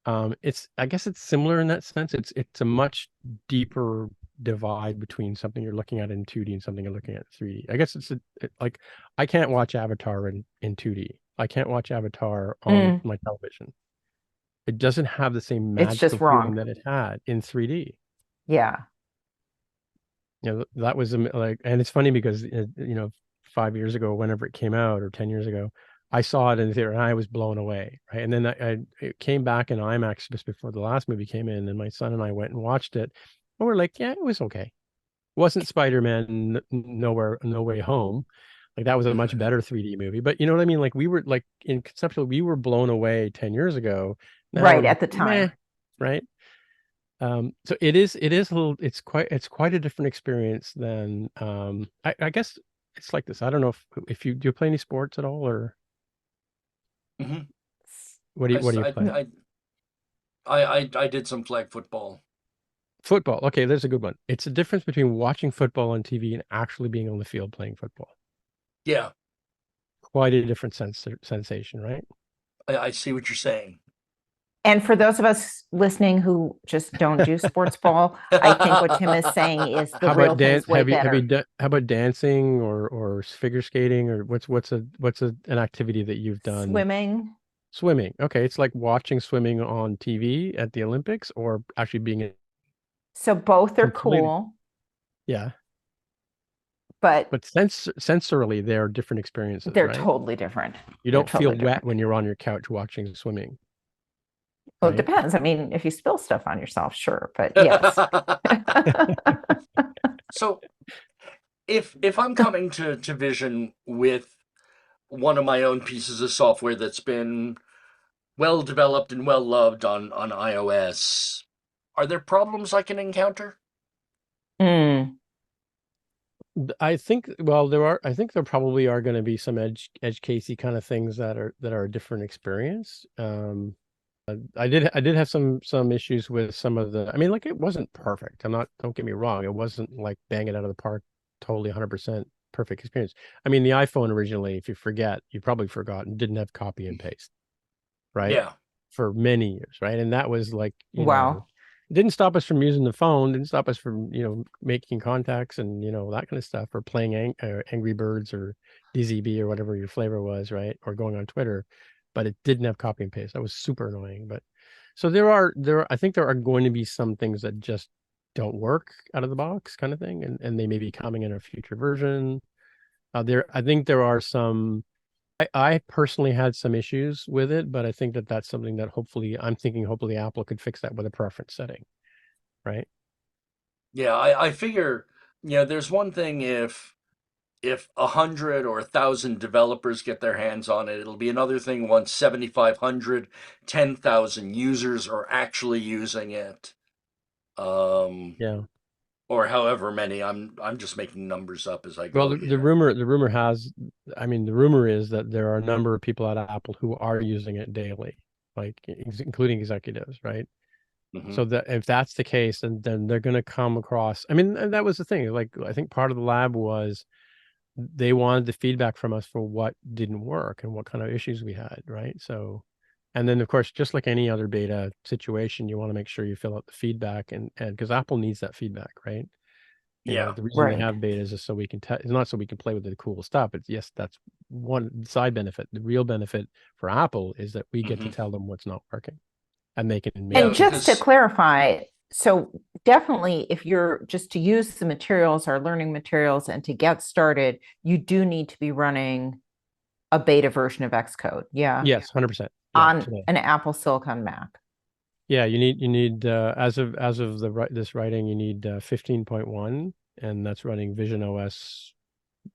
I guess it's similar in that sense. It's a much deeper divide between something you're looking at in 2D and something you're looking at in 3D. I guess like I can't watch Avatar in 2D. I can't watch Avatar on my television. It doesn't have the same magical feeling that it had in 3D. Yeah. That was like, and it's funny because 5 years ago, whenever it came out, or 10 years ago, I saw it in the theater and I was blown away, right? And then it came back in IMAX just before the last movie came in, and my son and I went and watched it, and we're like, yeah, it was okay. It wasn't Spider-Man No Way Home. Like, that was a much better 3D movie, but you know what I mean? Like, we were like, in conceptual, we were blown away 10 years ago. Now right at the time, right? So it's quite a different experience than I guess it's like this. I don't know if you play any sports at all, or what do you play? I did some flag football. Football. Okay, there's a good one. It's a difference between watching football on TV and actually being on the field playing football. Yeah. Quite a different sensation, right? I see what you're saying. And for those of us listening who just don't do sports ball, I think what Tim is saying is the real thing's way better. How about dancing or figure skating, or what's an activity that you've done? Swimming. Okay, it's like watching swimming on TV at the Olympics, or actually being in. So both are cool. Yeah. But sensorily, they're different experiences. They're right? Totally different. You don't feel wet when you're on your couch watching swimming. Well, it depends. I mean, if you spill stuff on yourself, sure, but yes. So if I'm coming to Vision with one of my own pieces of software that's been well developed and well loved on iOS, are there problems I can encounter? I think there probably are going to be some edge casey kind of things that are a different experience. I did have some issues with some of the, I mean, like, it wasn't perfect. Don't get me wrong. It wasn't like bang it out of the park, totally 100% perfect experience. I mean, the iPhone originally, if you forget, you probably forgotten, didn't have copy and paste, right? Yeah. For many years, right? And that was like, wow. Didn't stop us from using the phone, didn't stop us from, making contacts and, that kind of stuff, or playing Angry Birds or DZB or whatever your flavor was, right? Or going on Twitter. But it didn't have copy and paste. That was super annoying. But so I think there are going to be some things that just don't work out of the box, kind of thing, and they may be coming in a future version. I think there are some. I personally had some issues with it, but I think that's something that hopefully Apple could fix that with a preference setting, right? Yeah, I figure there's one thing if 100 or 1,000 developers get their hands on it. It'll be another thing once 7,500, 10,000 users are actually using it. Yeah. Or however many. I'm just making numbers up as I Well, go the here. rumor has, I mean, the rumor is that there are a number of people at Apple who are using it daily, like including executives, right? Hmm. So that if that's the case, then they're going to come across. I mean, and that was the thing. Like, I think part of the lab was they wanted the feedback from us for what didn't work and what kind of issues we had, right? So, and then of course, just like any other beta situation, you want to make sure you fill out the feedback and because Apple needs that feedback, right? You know, Yeah. the reason we Right. have betas is so we can it's not so we can play with the cool stuff. It's yes, that's one side benefit. The real benefit for Apple is that we get to Hmm. tell them what's not working and they can make Yeah, And just to because clarify, so definitely if you're just to use the materials, our learning materials, and to get started, you do need to be running a beta version of Xcode. Yeah. yes, 100%. Yeah, On today. an Apple Silicon Mac. Yeah, you need as of this writing, you need 15.1, and that's running VisionOS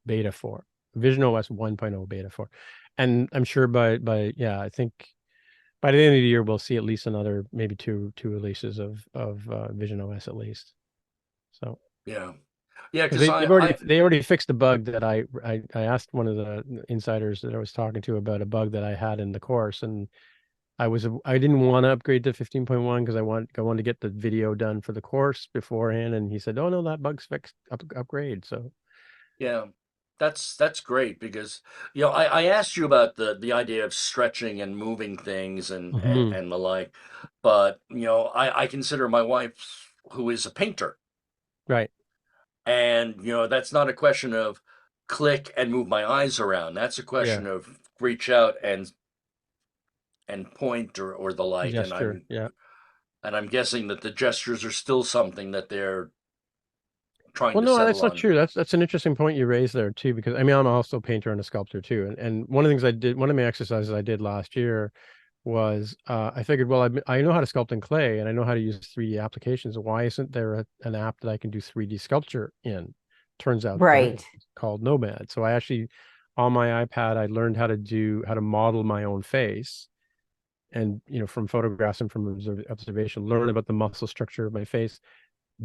beta 4. VisionOS 1.0 beta 4. And I'm sure I think by the end of the year we'll see at least another maybe two releases of VisionOS at least. So yeah. Yeah, because because they already fixed a bug that I asked one of the insiders that I was talking to about a bug that I had in the course, and I didn't want to upgrade to 15.1 because I wanted to get the video done for the course beforehand, and he said, "Oh no, that bug's fixed. Upgrade." So yeah, that's great because I asked you about the idea of stretching and moving things Mhm. and the like, but I consider my wife, who is a painter, Right. and that's not a question of click and move my eyes around. That's a Yeah. question of reach out and point or the like, and Gesture. I'm Yeah. and I'm guessing that the gestures are still something that they're trying Well, to no, settle that's not on. true. That's an interesting point you raised there too, because I mean I'm also a painter and a sculptor too, and one of the things one of my exercises I did last year was I figured, well, I know how to sculpt in clay and I know how to use 3D applications. Why isn't there an app that I can do 3D sculpture in? Turns out there is, Right. called Nomad. So I actually, on my iPad, I learned how to model my own face, and from photographs and from observation, learn about the muscle structure of my face,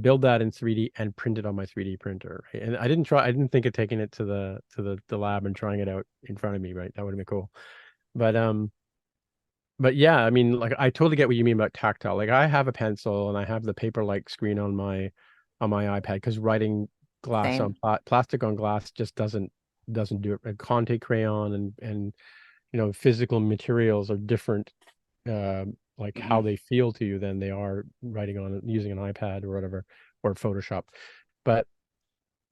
build that in 3D and print it on my 3D printer. Right? And I didn't think of taking it to the lab and trying it out in front of me. Right, that would have been cool. But yeah, I mean, like I totally get what you mean about tactile. Like I have a pencil and I have the paper-like screen on my iPad because writing glass on Same. plastic on glass just doesn't do it. A Conte crayon and physical materials are different, like how Hmm. they feel to you than they are writing on using an iPad or whatever, or Photoshop. But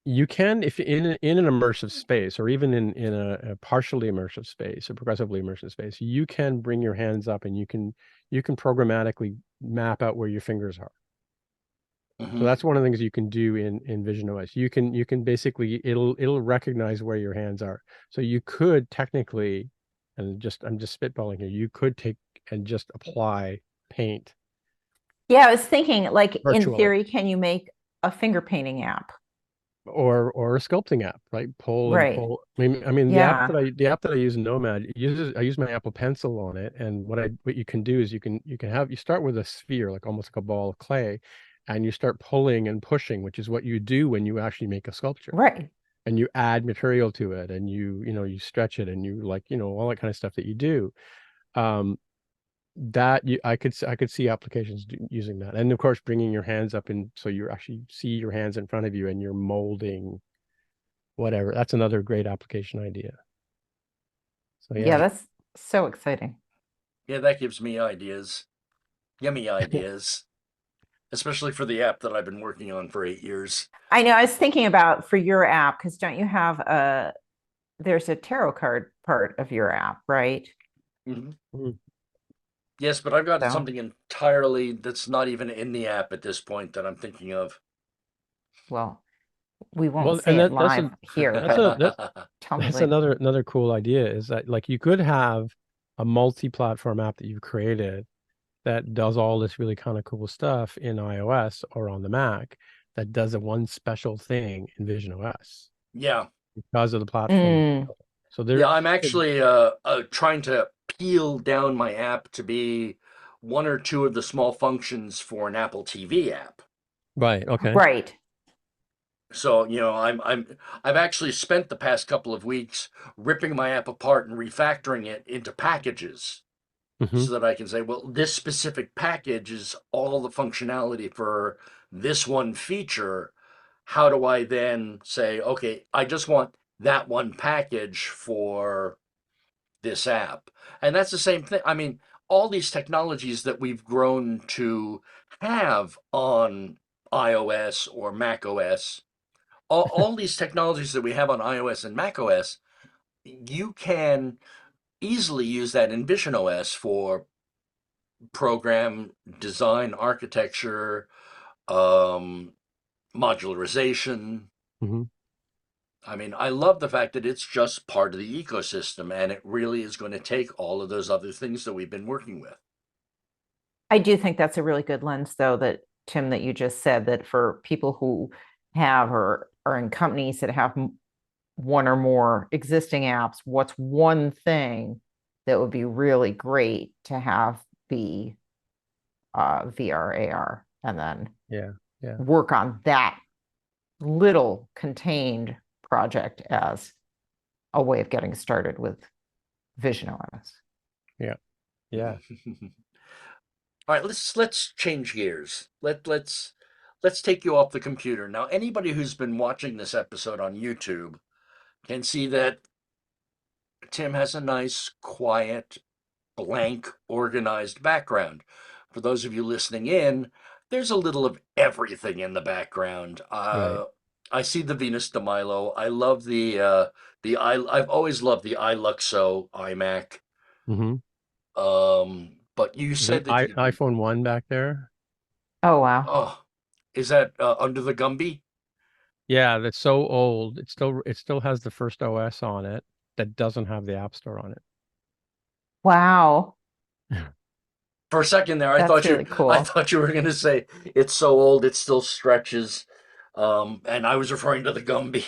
you can, if in an immersive space, or even in a partially immersive space, a progressively immersive space, you can bring your hands up and you can programmatically map out where your fingers are. So Hmm. that's one of the things you can do in VisionOS. You can basically it'll recognize where your hands are. So you could technically, and I'm just spitballing here, you could take and just apply paint Yeah, I was thinking, like, in virtually. theory, can you make a finger painting app? Or a sculpting app, right? Pull and Right. pull. I mean Yeah. the app that I use, Nomad, I use my Apple Pencil on it, and what you can do is you start with a sphere, like almost like a ball of clay, and you start pulling and pushing, which is what you do when you actually make a sculpture. Right. And you add material to it, and you stretch it, and you like all that kind of stuff that you do. Um, I could see applications using that, and of course bringing your hands up, and so you actually see your hands in front of you and you're molding whatever. That's another great application idea. So Yeah, yeah. that's so exciting. Yeah, that gives me ideas, yummy ideas, especially for the app that I've been working on for 8 years. I know. I was thinking about for your app, because don't you have there's a tarot card part of your app, right? Hmm. Mhm. Yes, but I've got So, something entirely that's not even in the app at this point that I'm thinking of. well, we won't Well, say and it that's live here, that's but a that's tell me that's later. another cool idea, is that like you could have a multi-platform app that you've created that does all this really kind of cool stuff in iOS or on the Mac, that does a one special thing in VisionOS Yeah. because of the platform. Mm. So there, Yeah, I'm actually trying to peel down my app to be one or two of the small functions for an Apple TV app. right, okay. Right. So, I've actually spent the past couple of weeks ripping my app apart and refactoring it into packages Hmm. so that I can say, well, this specific package is all the functionality for this one feature. How do I then say, okay, I just want that one package for this app? And that's the same thing. I mean, all these technologies that we've grown to have on iOS or Mac OS, all these technologies that we have on iOS and Mac OS, you can easily use that in VisionOS for program design, architecture, um, modularization. Hmm. I mean, I love the fact that it's just part of the ecosystem and it really is going to take all of those other things that we've been working with. I do think that's a really good lens, though, that Tim, that you just said, that for people who have or are in companies that have one or more existing apps, what's one thing that would be really great to have be VR, AR, and then Yeah, yeah. work on that little contained project as a way of getting started with VisionOS. Yeah. Yeah. All right, let's change gears. Let's take you off the computer. Now, anybody who's been watching this episode on YouTube can see that Tim has a nice, quiet, blank, organized background. For those of you listening in, there's a little of everything in the background. Right. I see the Venus de Milo. I love the I've always loved the iLuxo iMac. Hmm. But you There's an said that you, iPhone 1 back there. Oh, wow. oh, is that under the Gumby? Yeah, that's so old. It still has the first OS on it that doesn't have the App Store on it. Wow. For a second there, That's really I cool. thought you were going to say it's so old it still stretches, and I was referring to the Gumby.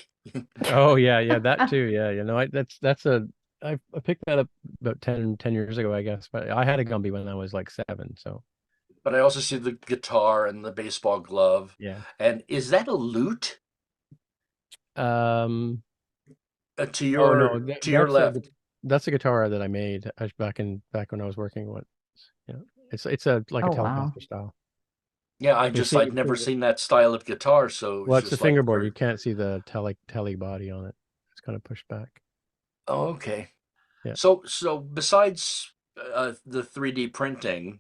Oh yeah, yeah, that too. Yeah, I picked that up about 10 years ago, I guess. But I had a Gumby when I was like 7, so But I also see the guitar and the baseball glove. yeah. And is that a lute Um, to oh no, your left? that's a guitar that I made back when I was working with. Yeah, it's a like a Oh, wow. Telecaster style. Yeah, You see, I'd never seen that style of guitar, so it's well, it's a just like fingerboard. very. You can't see the tele body on it. It's kind of pushed back. Oh, okay. Yeah. So besides the 3D printing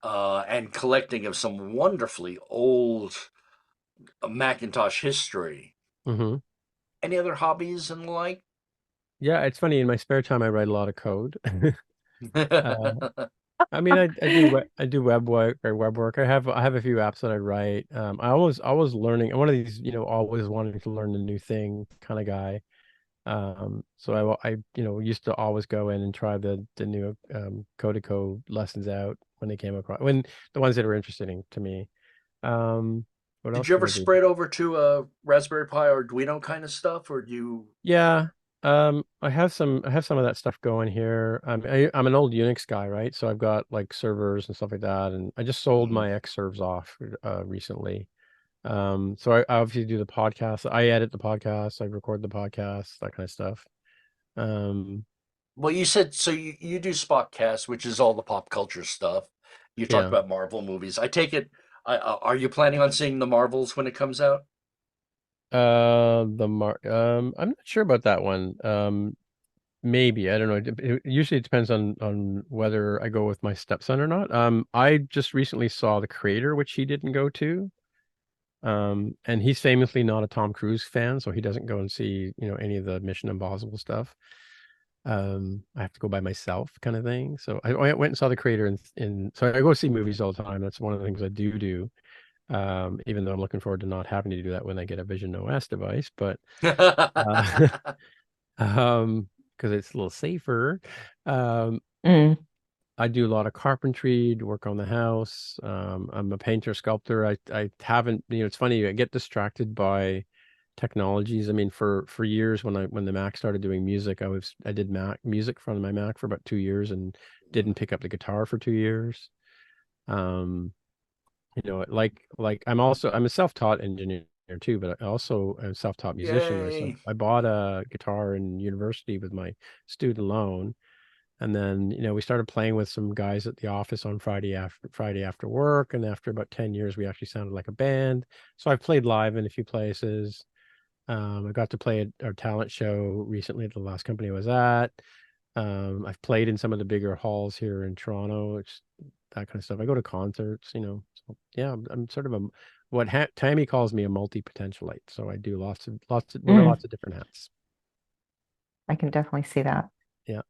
and collecting of some wonderfully old Macintosh history, Hmm. any other hobbies and the like? Yeah, it's funny. In my spare time, I write a lot of code. Uh, I mean, I do web work. I have a few apps that I write. I was learning. I'm one of these, always wanting to learn a new thing kind of guy. So I used to always go in and try the new Kodeco lessons out when they came across when the ones that were interesting to me. Um, what Did else you did ever I do? spread over to Raspberry Pi or Arduino kind of stuff, or do you? Yeah. I have some of that stuff going here. I'm an old Unix guy, right? So I've got like servers and stuff like that, and I just sold Mhm. my X servers off recently. So I obviously do the podcast. I edit the podcast, I record the podcast, that kind of stuff. Um, Well, you said so you do Spotcast, which is all the pop culture stuff. You talk yeah. about Marvel movies. I take it. Are you planning on seeing the Marvels when it comes out? I'm not sure about that one. Maybe, I don't know. Usually it depends on whether I go with my stepson or not. I just recently saw The Creator, which he didn't go to. And he's famously not a Tom Cruise fan, so he doesn't go and see, any of the Mission Impossible stuff. I have to go by myself kind of thing. So I went and saw The Creator so I go see movies all the time. That's one of the things I do. Even though I'm looking forward to not having to do that when I get a Vision OS device, but uh, because it's a little safer. Um, Mm. I do a lot of carpentry, work on the house. I'm a painter, sculptor. I haven't, it's funny, I get distracted by technologies. I mean, for years when the Mac started doing music, I did Mac music from my Mac for about 2 years and didn't pick up the guitar for 2 years. Um, I'm a self-taught engineer too, but I also am a self-taught musician myself. Yay. I bought a guitar in university with my student loan. And then, we started playing with some guys at the office on Friday after work. And after about 10 years, we actually sounded like a band. So I've played live in a few places. I got to play at our talent show recently at the last company I was at. I've played in some of the bigger halls here in Toronto, that kind of stuff. I go to concerts, So yeah, I'm sort of what Tammy calls me a multi-potentialite. So I do wear lots of different hats. I can definitely see that. Yeah.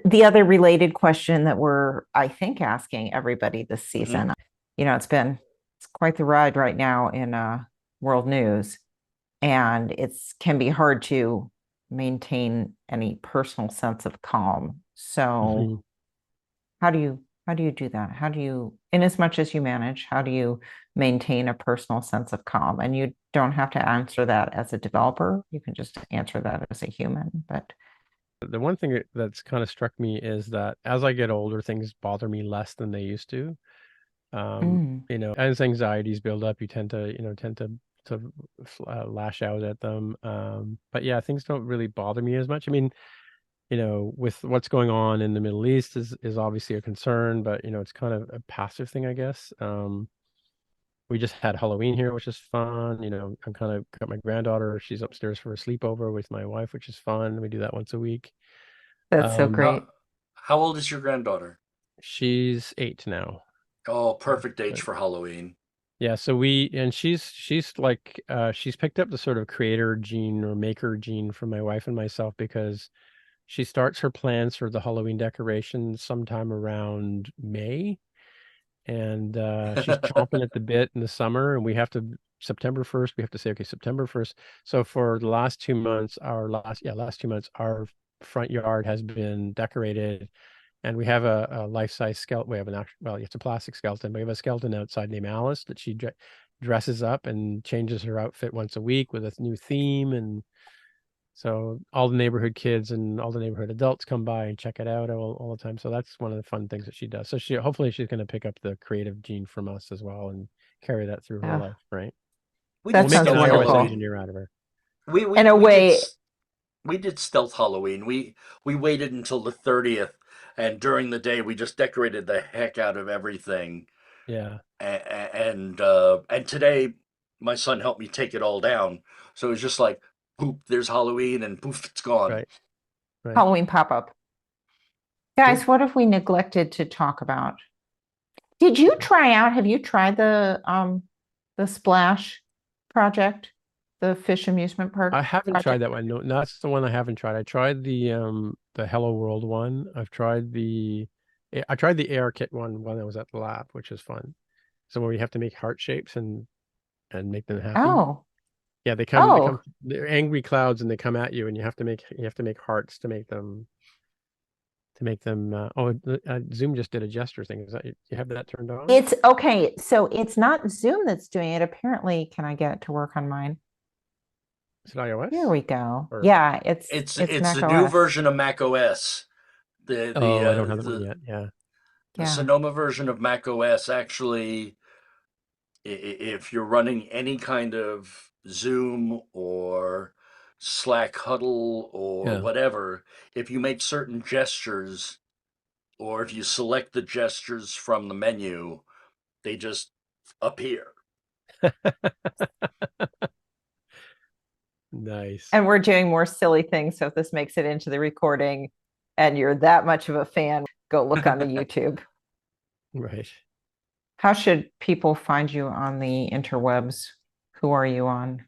The other related question that we're, I think, asking everybody this season, it's quite the ride right now in world news, and can be hard to maintain any personal sense of calm. So how do you do that? How do you, in as much as you manage, how do you maintain a personal sense of calm? And you don't have to answer that as a developer. You can just answer that as a human, but the one thing that's kind of struck me is that as I get older, things bother me less than they used to. As anxieties build up, you tend to lash out at them. But yeah, things don't really bother me as much. I mean, with what's going on in the Middle East is obviously a concern, but it's kind of a passive thing, I guess. We just had Halloween here, which is fun. I'm kind of got my granddaughter. She's upstairs for a sleepover with my wife, which is fun. We do that once a week. That's so great. How old is your granddaughter? She's 8 now. Oh, perfect age for Halloween. Yeah, so she's like she's picked up the sort of creator gene or maker gene from my wife and myself, because she starts her plans for the Halloween decorations sometime around May. And she's chomping at the bit in the summer, and September 1st, we have to say, okay, September 1st. So for the last 2 months, last 2 months, our front yard has been decorated, and we have a life-size skeleton. We have it's a plastic skeleton, but we have a skeleton outside named Alice that she dresses up and changes her outfit once a week with a new theme. And so all the neighborhood kids and all the neighborhood adults come by and check it out all the time. So that's one of the fun things that she does. So hopefully she's going to pick up the creative gene from us as well and carry that through her life, right? That sounds wonderful. iOS engineer out of her. In a way, we did stealth Halloween. We waited until the 30th, and during the day we just decorated the heck out of everything. Yeah. And today my son helped me take it all down. So it was just like, poof, there's Halloween, and poof, it's gone. Right. Halloween pop-up. Guys, what have we neglected to talk about? Have you tried the Splash project, the fish amusement park? I haven't project? tried that one. No, that's the one I haven't tried. I tried the Hello World one. I tried the ARKit one when I was at the lab, which is fun. So where you have to make heart shapes and make them happy. Oh. Yeah, they're angry clouds, and they come at you, and you have to make hearts to make them. Zoom just did a gesture thing. Is that you have that turned on? It's okay. So it's not Zoom that's doing it. Apparently, can I get it to work on mine? Is it iOS? Here we go. Yeah, it's Mac the OS. new version of Mac OS. I don't have that one yet. Yeah. The Sonoma version of Mac OS actually, if you're running any kind of Zoom or Slack huddle or whatever, if you make certain gestures, or if you select the gestures from the menu, they just appear. Nice. And we're doing more silly things. So if this makes it into the recording and you're that much of a fan, go look on the YouTube. Right. How should people find you on the interwebs? Who are you on?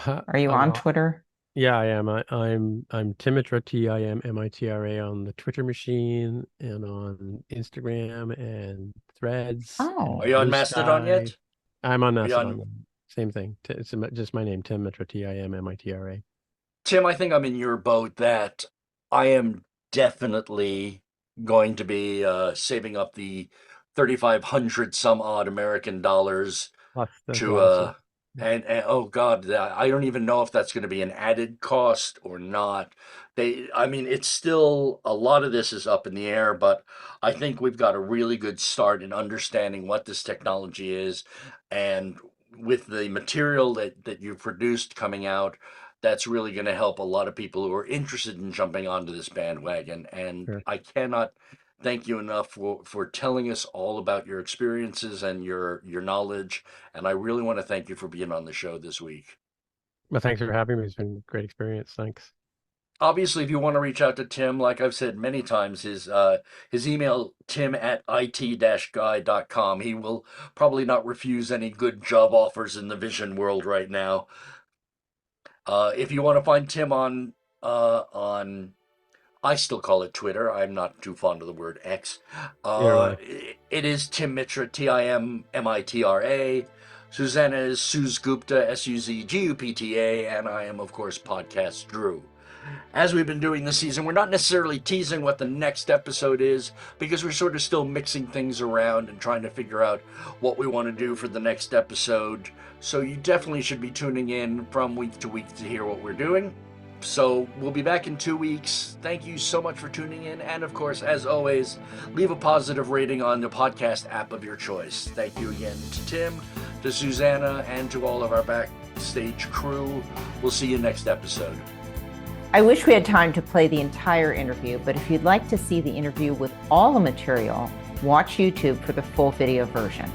Are you on Twitter? Yeah, I am. I'm Tim Mitra, TIMMITRA on the Twitter machine and on Instagram and Threads. Oh, are you on Mastodon yet? I'm on Mastodon. Same thing. It's just my name, Tim Mitra, TIMMITRA. Tim, I think I'm in your boat that I am definitely going to be saving up the 3,500 some odd American dollars That's to awesome. and oh God, I don't even know if that's going to be an added cost or not. I mean, it's still a lot of this is up in the air, but I think we've got a really good start in understanding what this technology is, and with the material that you've produced coming out, that's really going to help a lot of people who are interested in jumping onto this bandwagon. And Sure. I cannot thank you enough for telling us all about your experiences and your knowledge. And I really want to thank you for being on the show this week. Well, thanks for having me. It's been a great experience. Thanks. Obviously, if you want to reach out to Tim, like I've said many times, his email, tim@it-guy.com. He will probably not refuse any good job offers in the vision world right now. If you want to find Tim on I still call it Twitter. I'm not too fond of the word X. It is Tim Mitra, TIMMITRA. Susannah is Suz Gupta, SUZGUPTA, and I am, of course, Podcast Drew. As we've been doing this season, we're not necessarily teasing what the next episode is because we're sort of still mixing things around and trying to figure out what we want to do for the next episode. So you definitely should be tuning in from week to week to hear what we're doing. So we'll be back in 2 weeks. Thank you so much for tuning in. And of course, as always, leave a positive rating on the podcast app of your choice. Thank you again to Tim, to Susannah, and to all of our backstage crew. We'll see you next episode. I wish we had time to play the entire interview, but if you'd like to see the interview with all the material, watch YouTube for the full video version.